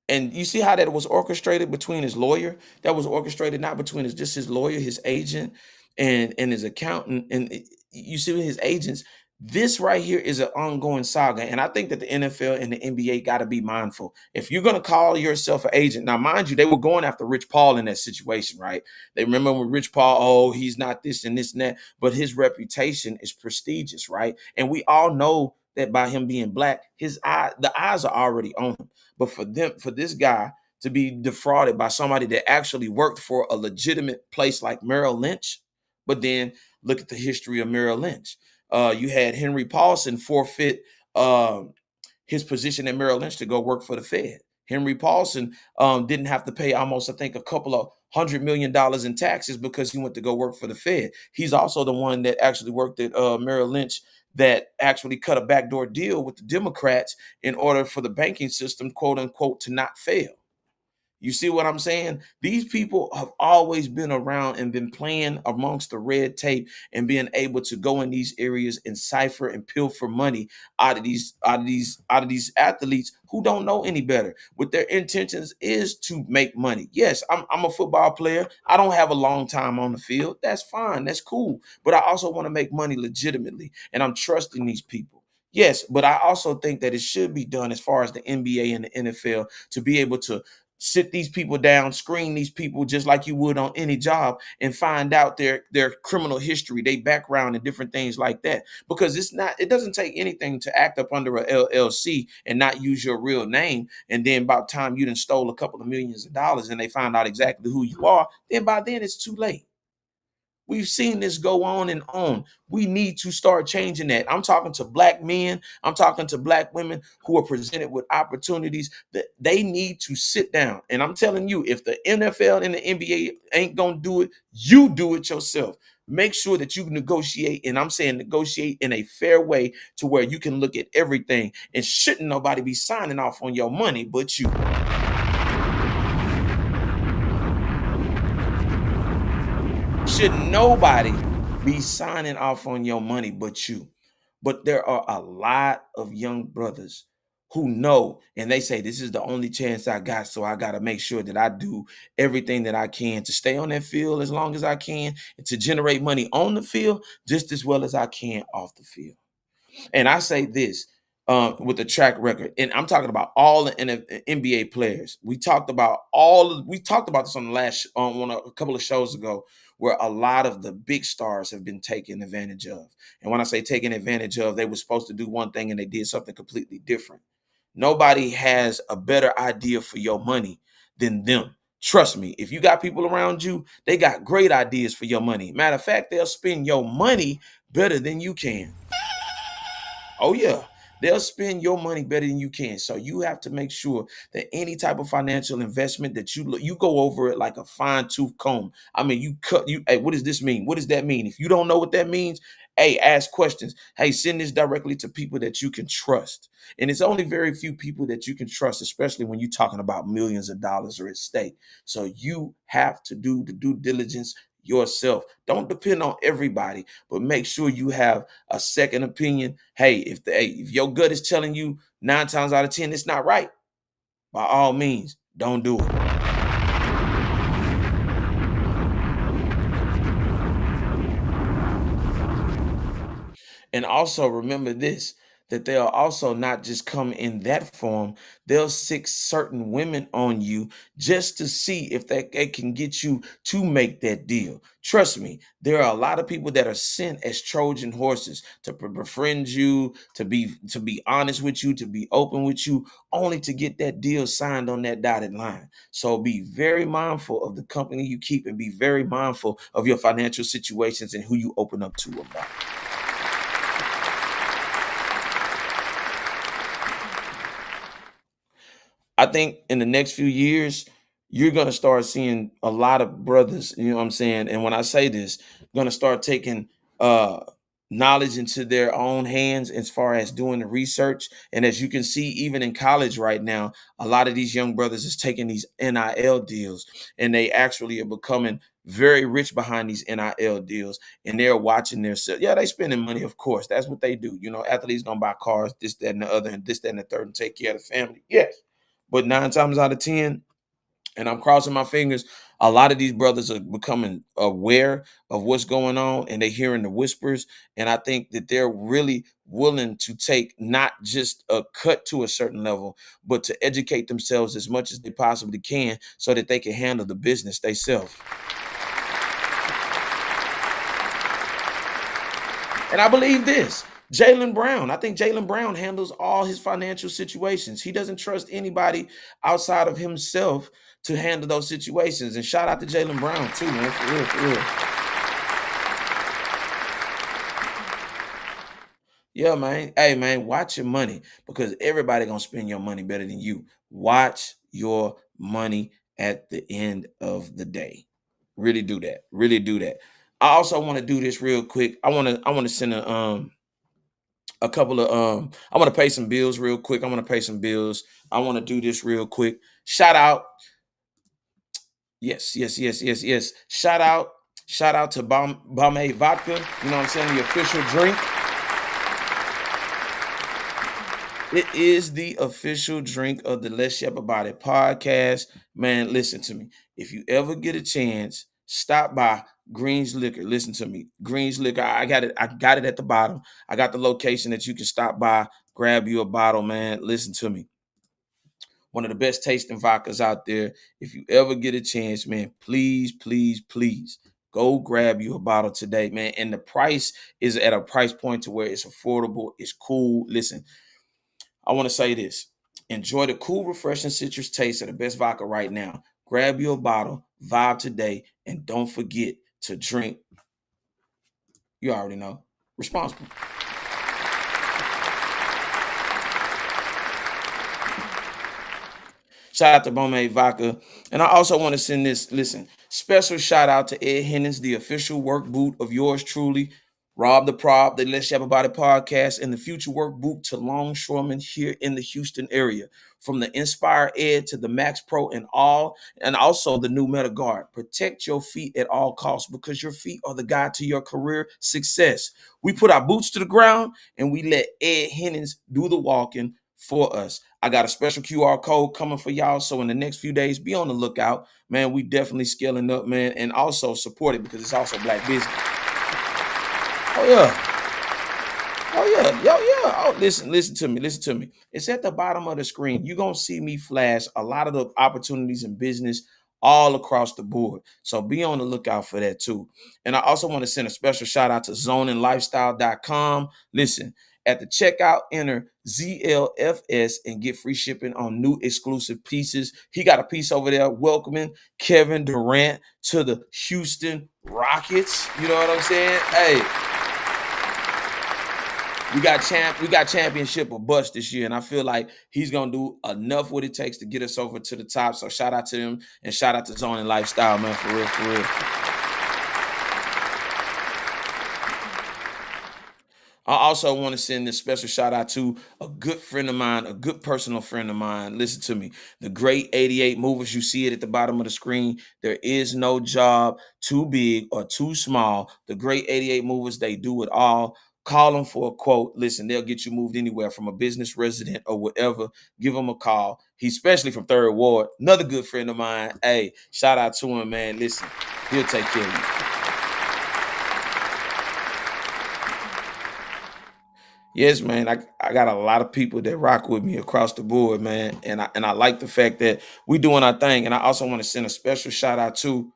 And you see how that was orchestrated between his lawyer? That was orchestrated not between just his lawyer, his agent, and his accountant. And you see with his agents, this right here is an ongoing saga. And I think that the NFL and the NBA got to be mindful. If you're going to call yourself an agent, now mind you, they were going after Rich Paul in that situation, right? They remember when Rich Paul, oh, he's not this and this and that, but his reputation is prestigious, right? And we all know that by him being black, the eyes are already on him. But for this guy to be defrauded by somebody that actually worked for a legitimate place like Merrill Lynch, but then look at the history of Merrill Lynch. You had Henry Paulson forfeit his position at Merrill Lynch to go work for the Fed. Henry Paulson didn't have to pay almost, I think, a couple of $100 million in taxes because he went to go work for the Fed. He's also the one that actually worked at Merrill Lynch that actually cut a backdoor deal with the Democrats in order for the banking system, quote unquote, to not fail. You see what I'm saying? These people have always been around and been playing amongst the red tape and being able to go in these areas and cipher and pilfer money out of these athletes who don't know any better. What their intentions is to make money. Yes, I'm a football player. I don't have a long time on the field. That's fine. That's cool. But I also want to make money legitimately, and I'm trusting these people. Yes, but I also think that it should be done as far as the NBA and the NFL to be able to sit these people down, screen these people just like you would on any job and find out their criminal history, their background and different things like that. Because it doesn't take anything to act up under a LLC and not use your real name. And then by the time you done stole a couple of millions of dollars and they find out exactly who you are, then by then it's too late. We've seen this go on and on. We need to start changing that. I'm talking to black men. I'm talking to black women who are presented with opportunities that they need to sit down. And I'm telling you, if the NFL and the NBA ain't going to do it, you do it yourself. Make sure that you negotiate, and I'm saying negotiate in a fair way to where you can look at everything and shouldn't nobody be signing off on your money but you. Should nobody be signing off on your money but you? But there are a lot of young brothers who know, and they say, this is the only chance I got, so I got to make sure that I do everything that I can to stay on that field as long as I can and to generate money on the field just as well as I can off the field. And I say this with the track record, and I'm talking about all the NBA players. We talked about this on the last on a couple of shows ago, where a lot of the big stars have been taken advantage of. And when I say taken advantage of, they were supposed to do one thing and they did something completely different. Nobody has a better idea for your money than them. Trust me, if you got people around you, they got great ideas for your money. Matter of fact, they'll spend your money better than you can. Oh, yeah. They'll spend your money better than you can. So you have to make sure that any type of financial investment that you go over it like a fine tooth comb. I mean, hey, what does this mean? What does that mean? If you don't know what that means, hey, ask questions. Hey, send this directly to people that you can trust. And it's only very few people that you can trust, especially when you're talking about millions of dollars are at stake. So you have to do the due diligence yourself. Don't depend on everybody, but make sure you have a second opinion. Hey, if your gut is telling you 9 times out of 10 it's not right, by all means, don't do it. And also remember this, that they'll also not just come in that form. They'll sick certain women on you just to see if they can get you to make that deal. Trust me, there are a lot of people that are sent as Trojan horses to befriend you, to be honest with you, to be open with you, only to get that deal signed on that dotted line. So be very mindful of the company you keep and be very mindful of your financial situations and who you open up to about. I think in the next few years, you're going to start seeing a lot of brothers, you know what I'm saying? And when I say this, going to start taking knowledge into their own hands as far as doing the research. And as you can see, even in college right now, a lot of these young brothers is taking these NIL deals and they actually are becoming very rich behind these NIL deals. And they're watching themselves. Yeah, they spending money, of course. That's what they do. You know, athletes going to buy cars, this, that, and the other, and this, that, and the third, and take care of the family. Yes. But 9 times out of 10, and I'm crossing my fingers, a lot of these brothers are becoming aware of what's going on and they're hearing the whispers. And I think that they're really willing to take not just a cut to a certain level, but to educate themselves as much as they possibly can so that they can handle the business themselves. And I believe this. Jaylen Brown, I think Jaylen Brown handles all his financial situations. He doesn't trust anybody outside of himself to handle those situations. And shout out to Jaylen Brown too, man, for real, for real. Yeah, man. Hey, man, watch your money because everybody gonna spend your money better than you. Watch your money at the end of the day. Really do that. Really do that. I also want to do this real quick. I want to send a couple of I want to pay some bills real quick. I want to pay some bills. I want to do this real quick. Shout out. Yes. Shout out to Bombay Vodka. You know what I'm saying? The official drink. It is the official drink of the Let's Yap About It podcast. Man, listen to me. If you ever get a chance, stop by Green's Liquor. Listen to me. Green's Liquor. I got it at the bottom. I got the location that you can stop by, grab you a bottle, man. Listen to me. One of the best tasting vodkas out there. If you ever get a chance, man, please go grab you a bottle today, man. And the price is at a price point to where it's affordable. It's cool. Listen, I want to say this. Enjoy the cool, refreshing citrus taste of the best vodka right now. Grab your bottle, vibe today, and don't forget to drink. You already know. Responsible. Shout out to Bombay Vodka. And I also want to send this, special shout out to Ed Hennings, the official work boot of yours truly, Rob the Prop, the Let's Yap About It podcast, and the future work boot to longshoremen here in the Houston area. From the Inspire Ed to the Max Pro and also the new Meta Guard. Protect your feet at all costs because your feet are the guide to your career success. We put our boots to the ground and we let Ed Hennings do the walking for us. I got a special QR code coming for y'all. So in the next few days, be on the lookout. Man, we definitely scaling up, man, and also support it because it's also Black business. Oh, yeah. Oh, listen to me. It's at the bottom of the screen. You're going to see me flash a lot of the opportunities in business all across the board. So be on the lookout for that too. And I also want to send a special shout out to zoninglifestyle.com. Listen, at the checkout, enter ZLFS and get free shipping on new exclusive pieces. He got a piece over there welcoming Kevin Durant to the Houston Rockets. You know what I'm saying? Hey, We got championship or bust this year, and I feel like he's gonna do enough what it takes to get us over to the top. So shout out to him and shout out to Zone and Lifestyle, man, for real, for real. I also want to send this special shout out to a good friend of mine, a good personal friend of mine. Listen to me. The great 88 movers. You see it at the bottom of the screen. There is no job too big or too small. The great 88 movers, they do it all. Call them for a quote. Listen, they'll get you moved anywhere from a business resident or whatever. Give them a call. He's especially from 3rd Ward. Another good friend of mine. Hey, shout out to him, man. Listen, he'll take care of you. Yes, man, I got a lot of people that rock with me across the board, man. And I like the fact that we doing our thing. And I also want to send a special shout out to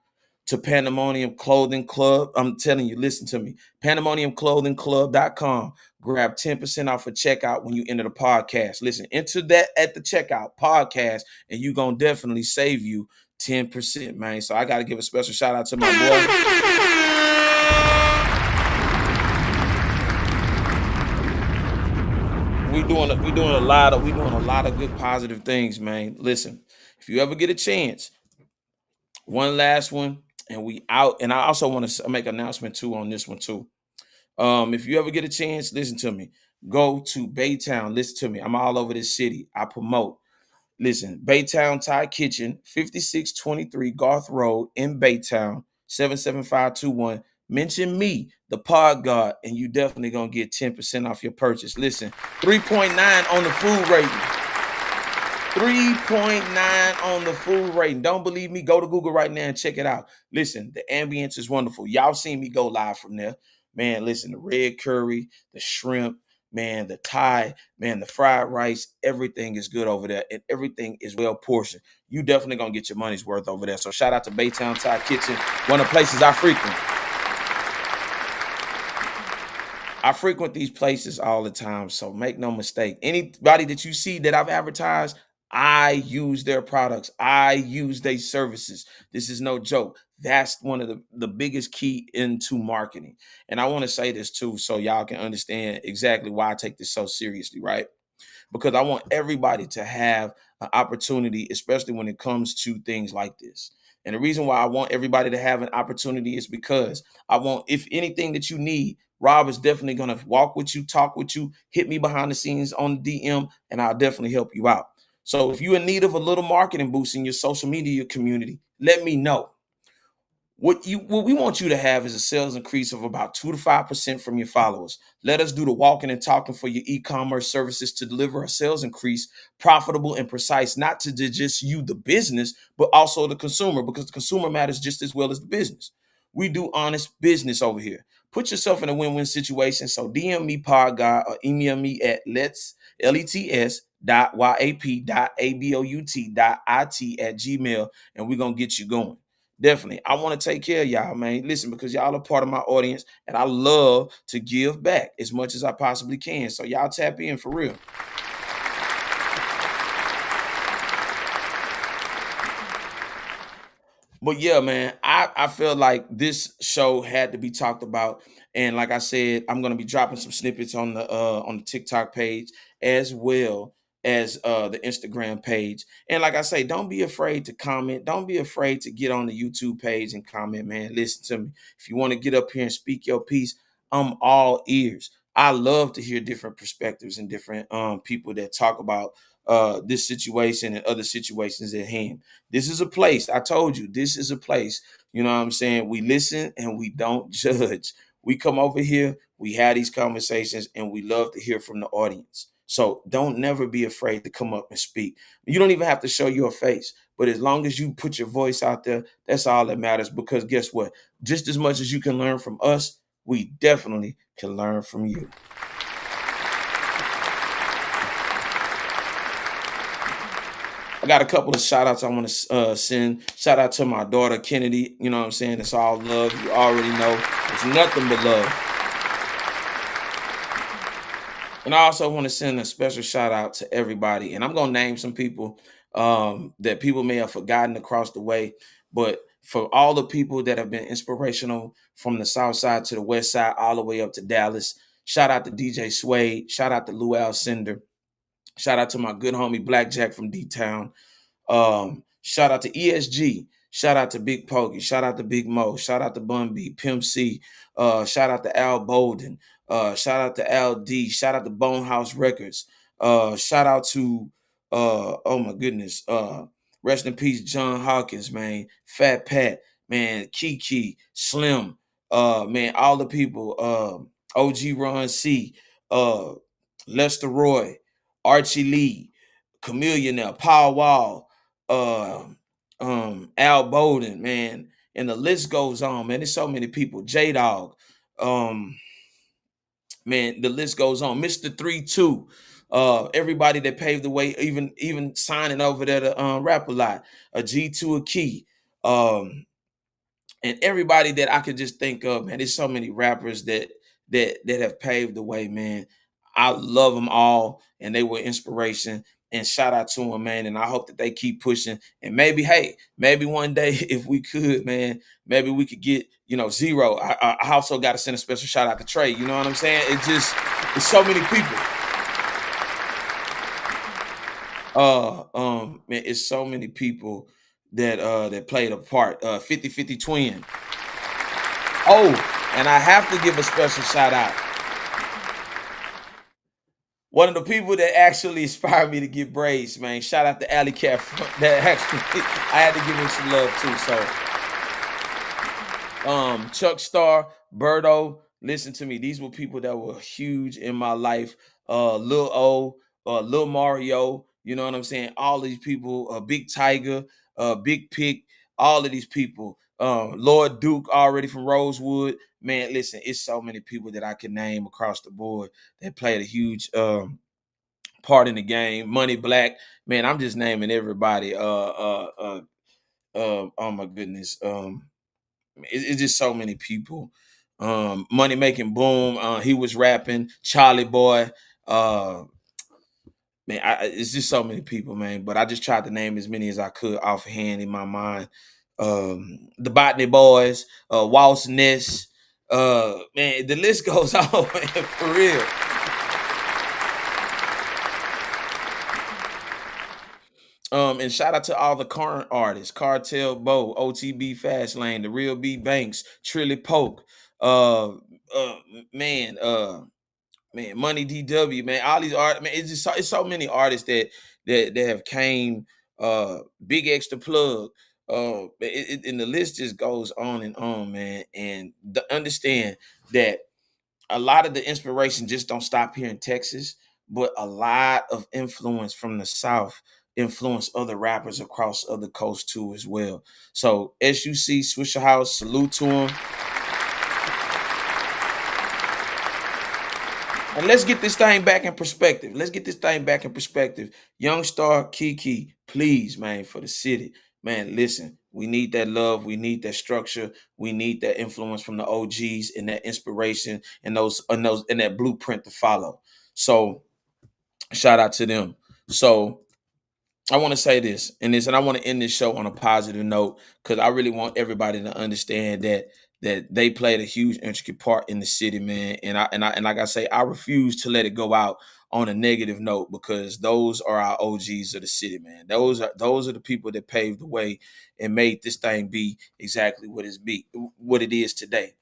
Pandemonium Clothing Club. I'm telling you, listen to me. PandemoniumClothingClub.com. Grab 10% off a checkout when you enter the podcast. Listen, enter that at the checkout podcast, and you're going to definitely save you 10%, man. So I got to give a special shout out to my boy. We doing a lot of good positive things, man. Listen, if you ever get a chance, one last one, and we out. And I also want to make an announcement too on this one too. If you ever get a chance, listen to me. Go to Baytown. Listen to me. I'm all over this city. I promote. Listen, Baytown Thai Kitchen, 5623 Garth Road in Baytown, 77521. Mention me, the Pod God, and you definitely gonna get 10% off your purchase. Listen, 3.9 on the food rating. 3.9 on the food rating. Don't believe me? Go to Google right now and check it out. Listen, the ambience is wonderful. Y'all seen me go live from there. Man, listen, the red curry, the shrimp, man, the Thai, man, the fried rice, everything is good over there, and everything is well portioned. You definitely gonna get your money's worth over there. So shout out to Baytown Thai Kitchen, one of the places I frequent. I frequent these places all the time, so make no mistake. Anybody that you see that I've advertised, I use their products. I use their services. This is no joke. That's one of the biggest key into marketing. And I want to say this too, so y'all can understand exactly why I take this so seriously, right? Because I want everybody to have an opportunity, especially when it comes to things like this. And the reason why I want everybody to have an opportunity is because I want, if anything that you need, Rob is definitely going to walk with you, talk with you, hit me behind the scenes on the DM, and I'll definitely help you out. So if you're in need of a little marketing boost in your social media community, let me know. What we want you to have is a sales increase of about 2 to 5% from your followers. Let us do the walking and talking for your e-commerce services to deliver a sales increase, profitable and precise, not to just you, the business, but also the consumer, because the consumer matters just as well as the business. We do honest business over here. Put yourself in a win-win situation. So DM me, Pod God, or email me at lets.yap.about.it@gmail, and we're going to get you going. Definitely. I want to take care of y'all, man. Listen, because y'all are part of my audience, and I love to give back as much as I possibly can. So y'all tap in for real. But yeah, man, I feel like this show had to be talked about. And like I said, I'm gonna be dropping some snippets on the TikTok page as well as the Instagram page. And like I say, don't be afraid to comment. Don't be afraid to get on the YouTube page and comment, man. Listen to me. If you want to get up here and speak your piece, I'm all ears. I love to hear different perspectives and different people that talk about this situation and other situations at hand. This is a place, I told you, this is a place, you know what I'm saying? We listen and we don't judge. We come over here, we have these conversations, and we love to hear from the audience. So don't never be afraid to come up and speak. You don't even have to show your face, but as long as you put your voice out there, that's all that matters, because guess what? Just as much as you can learn from us, we definitely can learn from you. I got a couple of shout outs I want to send. Shout out to my daughter, Kennedy. You know what I'm saying? It's all love. You already know. It's nothing but love. And I also want to send a special shout out to everybody. And I'm going to name some people that people may have forgotten across the way. But for all the people that have been inspirational from the South Side to the West Side, all the way up to Dallas, Shout out to DJ Suede. Shout out to Lou Alcindor. Shout out to my good homie Blackjack from D-Town. Shout out to ESG. Shout out to Big Pokey. Shout out to Big Mo. Shout out to Bun B, Pimp C. Shout out to Al Bolden. Shout out to Al D. Shout out to Bonehouse Records. Shout out to oh my goodness. Rest in peace, John Hawkins, man. Fat Pat, man, Keke, Slim, man, all the people, OG Ron C, Lester Roy, Archie Lee, Chameleon, Paul Wall, Al Bolden, man, and the list goes on, man. There's so many people. J Dog, man, the list goes on. Mr. 3-2, everybody that paved the way, even signing over there to Rap a Lot, a G2 a Key, and everybody that I could just think of, man. There's so many rappers that have paved the way, man. I love them all, and they were inspiration. And shout out to them, man. And I hope that they keep pushing. And maybe, hey, maybe one day, if we could, man, maybe we could get, Zero. I also got to send a special shout out to Trey. You know what I'm saying? It's so many people. Man, it's so many people that played a part. 50-50 Twin. Oh, and I have to give a special shout out. One of the people that actually inspired me to get braids, man. Shout out to Alley Cat. That actually, I had to give him some love too. So, Chuck Star, Birdo, listen to me. These were people that were huge in my life. Lil O, Lil Mario, you know what I'm saying? All these people, Big Tiger, Big Pick, all of these people. Lord Duke already from Rosewood. Man, listen, it's so many people that I can name across the board that played a huge part in the game. Money Black, man, I'm just naming everybody. Oh my goodness. It's just so many people. Money Making Boom, he was rapping. Charlie Boy, man, it's just so many people, man. But I just tried to name as many as I could offhand in my mind. The Botany Boys, Waltz Ness, man, the list goes on, man, for real. And shout out to all the current artists: Cartel Bo, OTB Fastlane, The Real B Banks, Trilly Polk, man, Money DW, man, all these art, man, it's so many artists that have came, Big Extra Plug, and the list just goes on and on, man. And understand that a lot of the inspiration just don't stop here in Texas, but a lot of influence from the South influence other rappers across other coasts too as well. So S.U.C, Swisher House, salute to him. And let's get this thing back in perspective. Yungstar, Keke, please, man, for the city. Man, listen, we need that love. We need that structure. We need that influence from the OGs and that inspiration and that blueprint to follow. So shout out to them. So I want to say this, and I want to end this show on a positive note, because I really want everybody to understand that they played a huge, intricate part in the city, man. And like I say, I refuse to let it go out on a negative note, because those are our OGs of the city, man. Those are the people that paved the way and made this thing be exactly what it is today.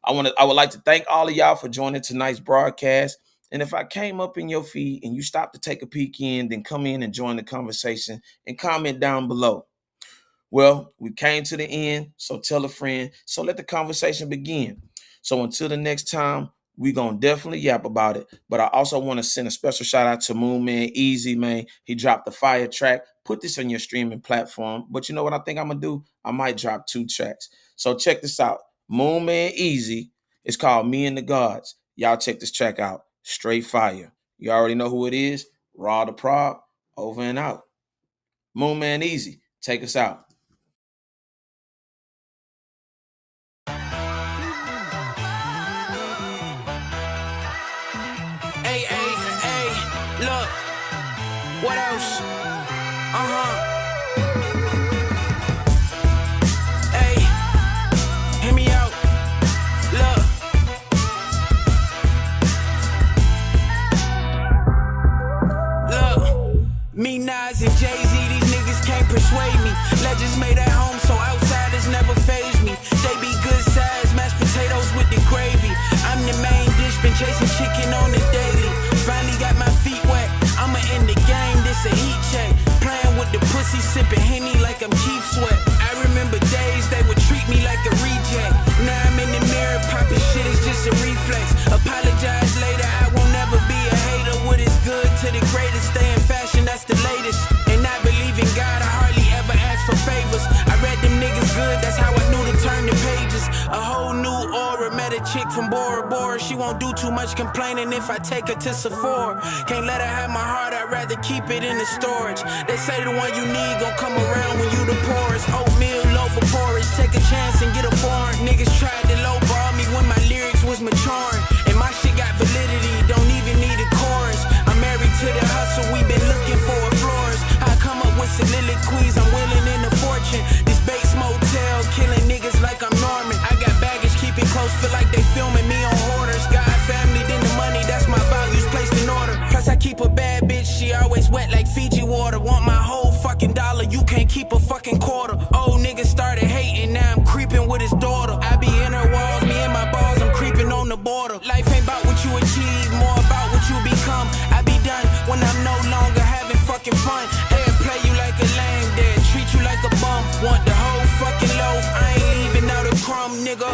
I would like to thank all of y'all for joining tonight's broadcast. And if I came up in your feed and you stopped to take a peek in, then come in and join the conversation and comment down below. Well, we came to the end, so tell a friend. So let the conversation begin. So until the next time, we're going to definitely yap about it. But I also want to send a special shout out to Moon Man Easy, man. He dropped the fire track. Put this on your streaming platform. But you know what I think I'm going to do? I might drop 2 tracks. So check this out. Moon Man Easy. It's called Me and the Gods. Y'all check this track out. Straight fire. You already know who it is. Raw the Prop. Over and out. Moon Man Easy. Take us out. Hey, look. What else? Hey, hear me out. Look. me, Nas and Jay-Z, these niggas can't persuade me. Legends made at home, so outsiders never faze me. They be good size, mashed potatoes with the gravy. I'm the main dish, been chasing chicken on the daily. Finally got my feet wet, I'ma end the game, this a heat check. Playing with the pussy, sipping Henny like I'm Keith Sweat. I remember days they would treat me like a reject. Now I'm in the mirror, popping shit is just a reflex. Apologize later, I won't never be a hater. What is good to the greatest, stay in fashion, that's the latest. And I believe in God, I hardly ever ask for favors. I read them niggas good, that's how I knew to turn the pages. A whole new aura, met a chick from Bora Bora. She won't do too much complaining if I take her to Sephora. Can't let her have my heart, I'd rather keep it in the storage. They say the one you need gon' come around when you the poorest. Oatmeal, loaf of porridge, take a chance and get a foreign. Niggas tried to lowball me when my lyrics was maturing. And my shit got validity, don't even need a chorus. I'm married to the hustle, we been looking for a florist. I come up with soliloquies, I'm willing in a fortune. This base motel, killing niggas like I'm Norman. I got baggage, keep it close, feel like they filming me on hoarders. Got family, then the money, that's my values placed in order. Plus I keep a bad bitch, she always wet like Fiji water. Want my whole fucking dollar, you can't keep a fucking quarter. Old niggas started hating, now I'm creeping with his daughter. I be in her walls, me and my balls, I'm creeping on the border. Life ain't about what you achieve, more about what you become. I be done when I'm no longer having fucking fun. They'll play you like a lame, they'll treat you like a bum. Want the whole fucking loaf, I ain't leaving out a crumb, nigga.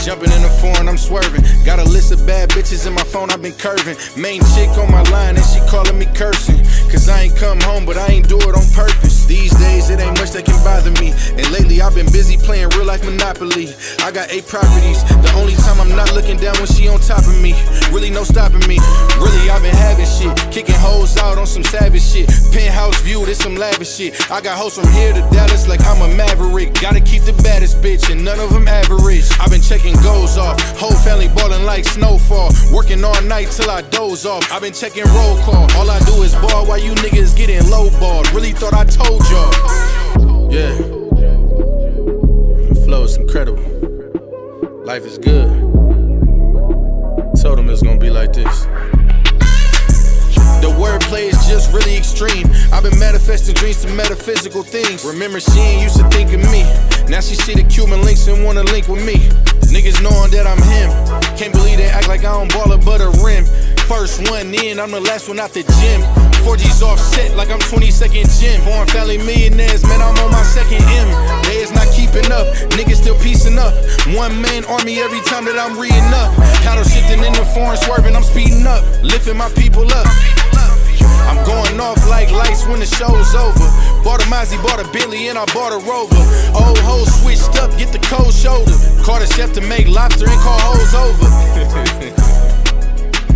Jumping in the foreign, I'm swerving. Got a list of bad bitches in my phone, I've been curving. Main chick on my line and she calling me cursing. Cause I ain't come home, but I ain't do it on purpose. These days it ain't much that can bother me. And lately I've been busy playing real life Monopoly. I got 8 properties, the only time I'm not looking down when she on top of me. Really no stopping me, really I've been having shit. Kicking hoes out on some savage shit. Penthouse view, this some lavish shit. I got hoes from here to Dallas like I'm a maverick. Gotta keep the baddest bitch and none of them average. I've been checking goals off, whole family ballin' like snowfall. Working all night till I doze off. I've been checking roll call, all I do is ball while you niggas getting lowballed. Really thought I told y'all. Yeah, the flow is incredible. Life is good. Told them it's gonna be like this. The wordplay is just really extreme. I've been manifesting dreams to metaphysical things. Remember she ain't used to think of me. Now she see the Cuban links and wanna link with me. Niggas knowing that I'm him. Can't believe they act like I don't ball but a rim. First one in, I'm the last one out the gym. 4G's offset like I'm 22nd gym. Foreign family millionaires, man, I'm on my second M. They is not keeping up, niggas still piecing up. One man army every time that I'm reading up. Cattle shifting in the foreign swerving, I'm speeding up, lifting my people up. I'm going off like lights when the show's over. Bought a Mozzie, bought a Bentley, and I bought a Rover. Old hoes switched up, get the cold shoulder. Caught a chef to make lobster and call hoes over.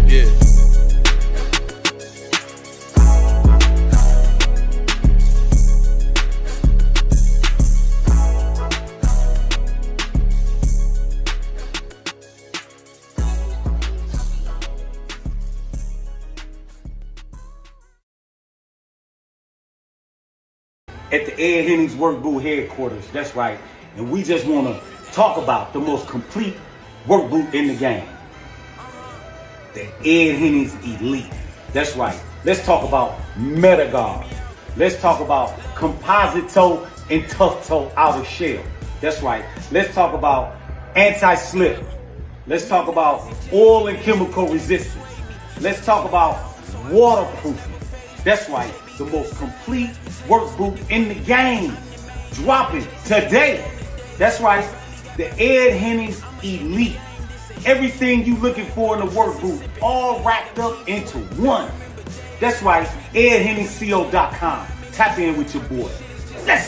Yeah. At the Ed Hennings Work Boot headquarters, that's right. And we just want to talk about the most complete work boot in the game. The Ed Hennings Elite. That's right. Let's talk about Metaguard. Let's talk about composite toe and tough toe outer shell. That's right. Let's talk about anti-slip. Let's talk about oil and chemical resistance. Let's talk about waterproofing. That's right. The most complete work boot in the game. Dropping today. That's right. The Ed Hennings Elite. Everything you looking for in the work boot, all wrapped up into one. That's right, EdHenningsCO.com. Tap in with your boy. Let's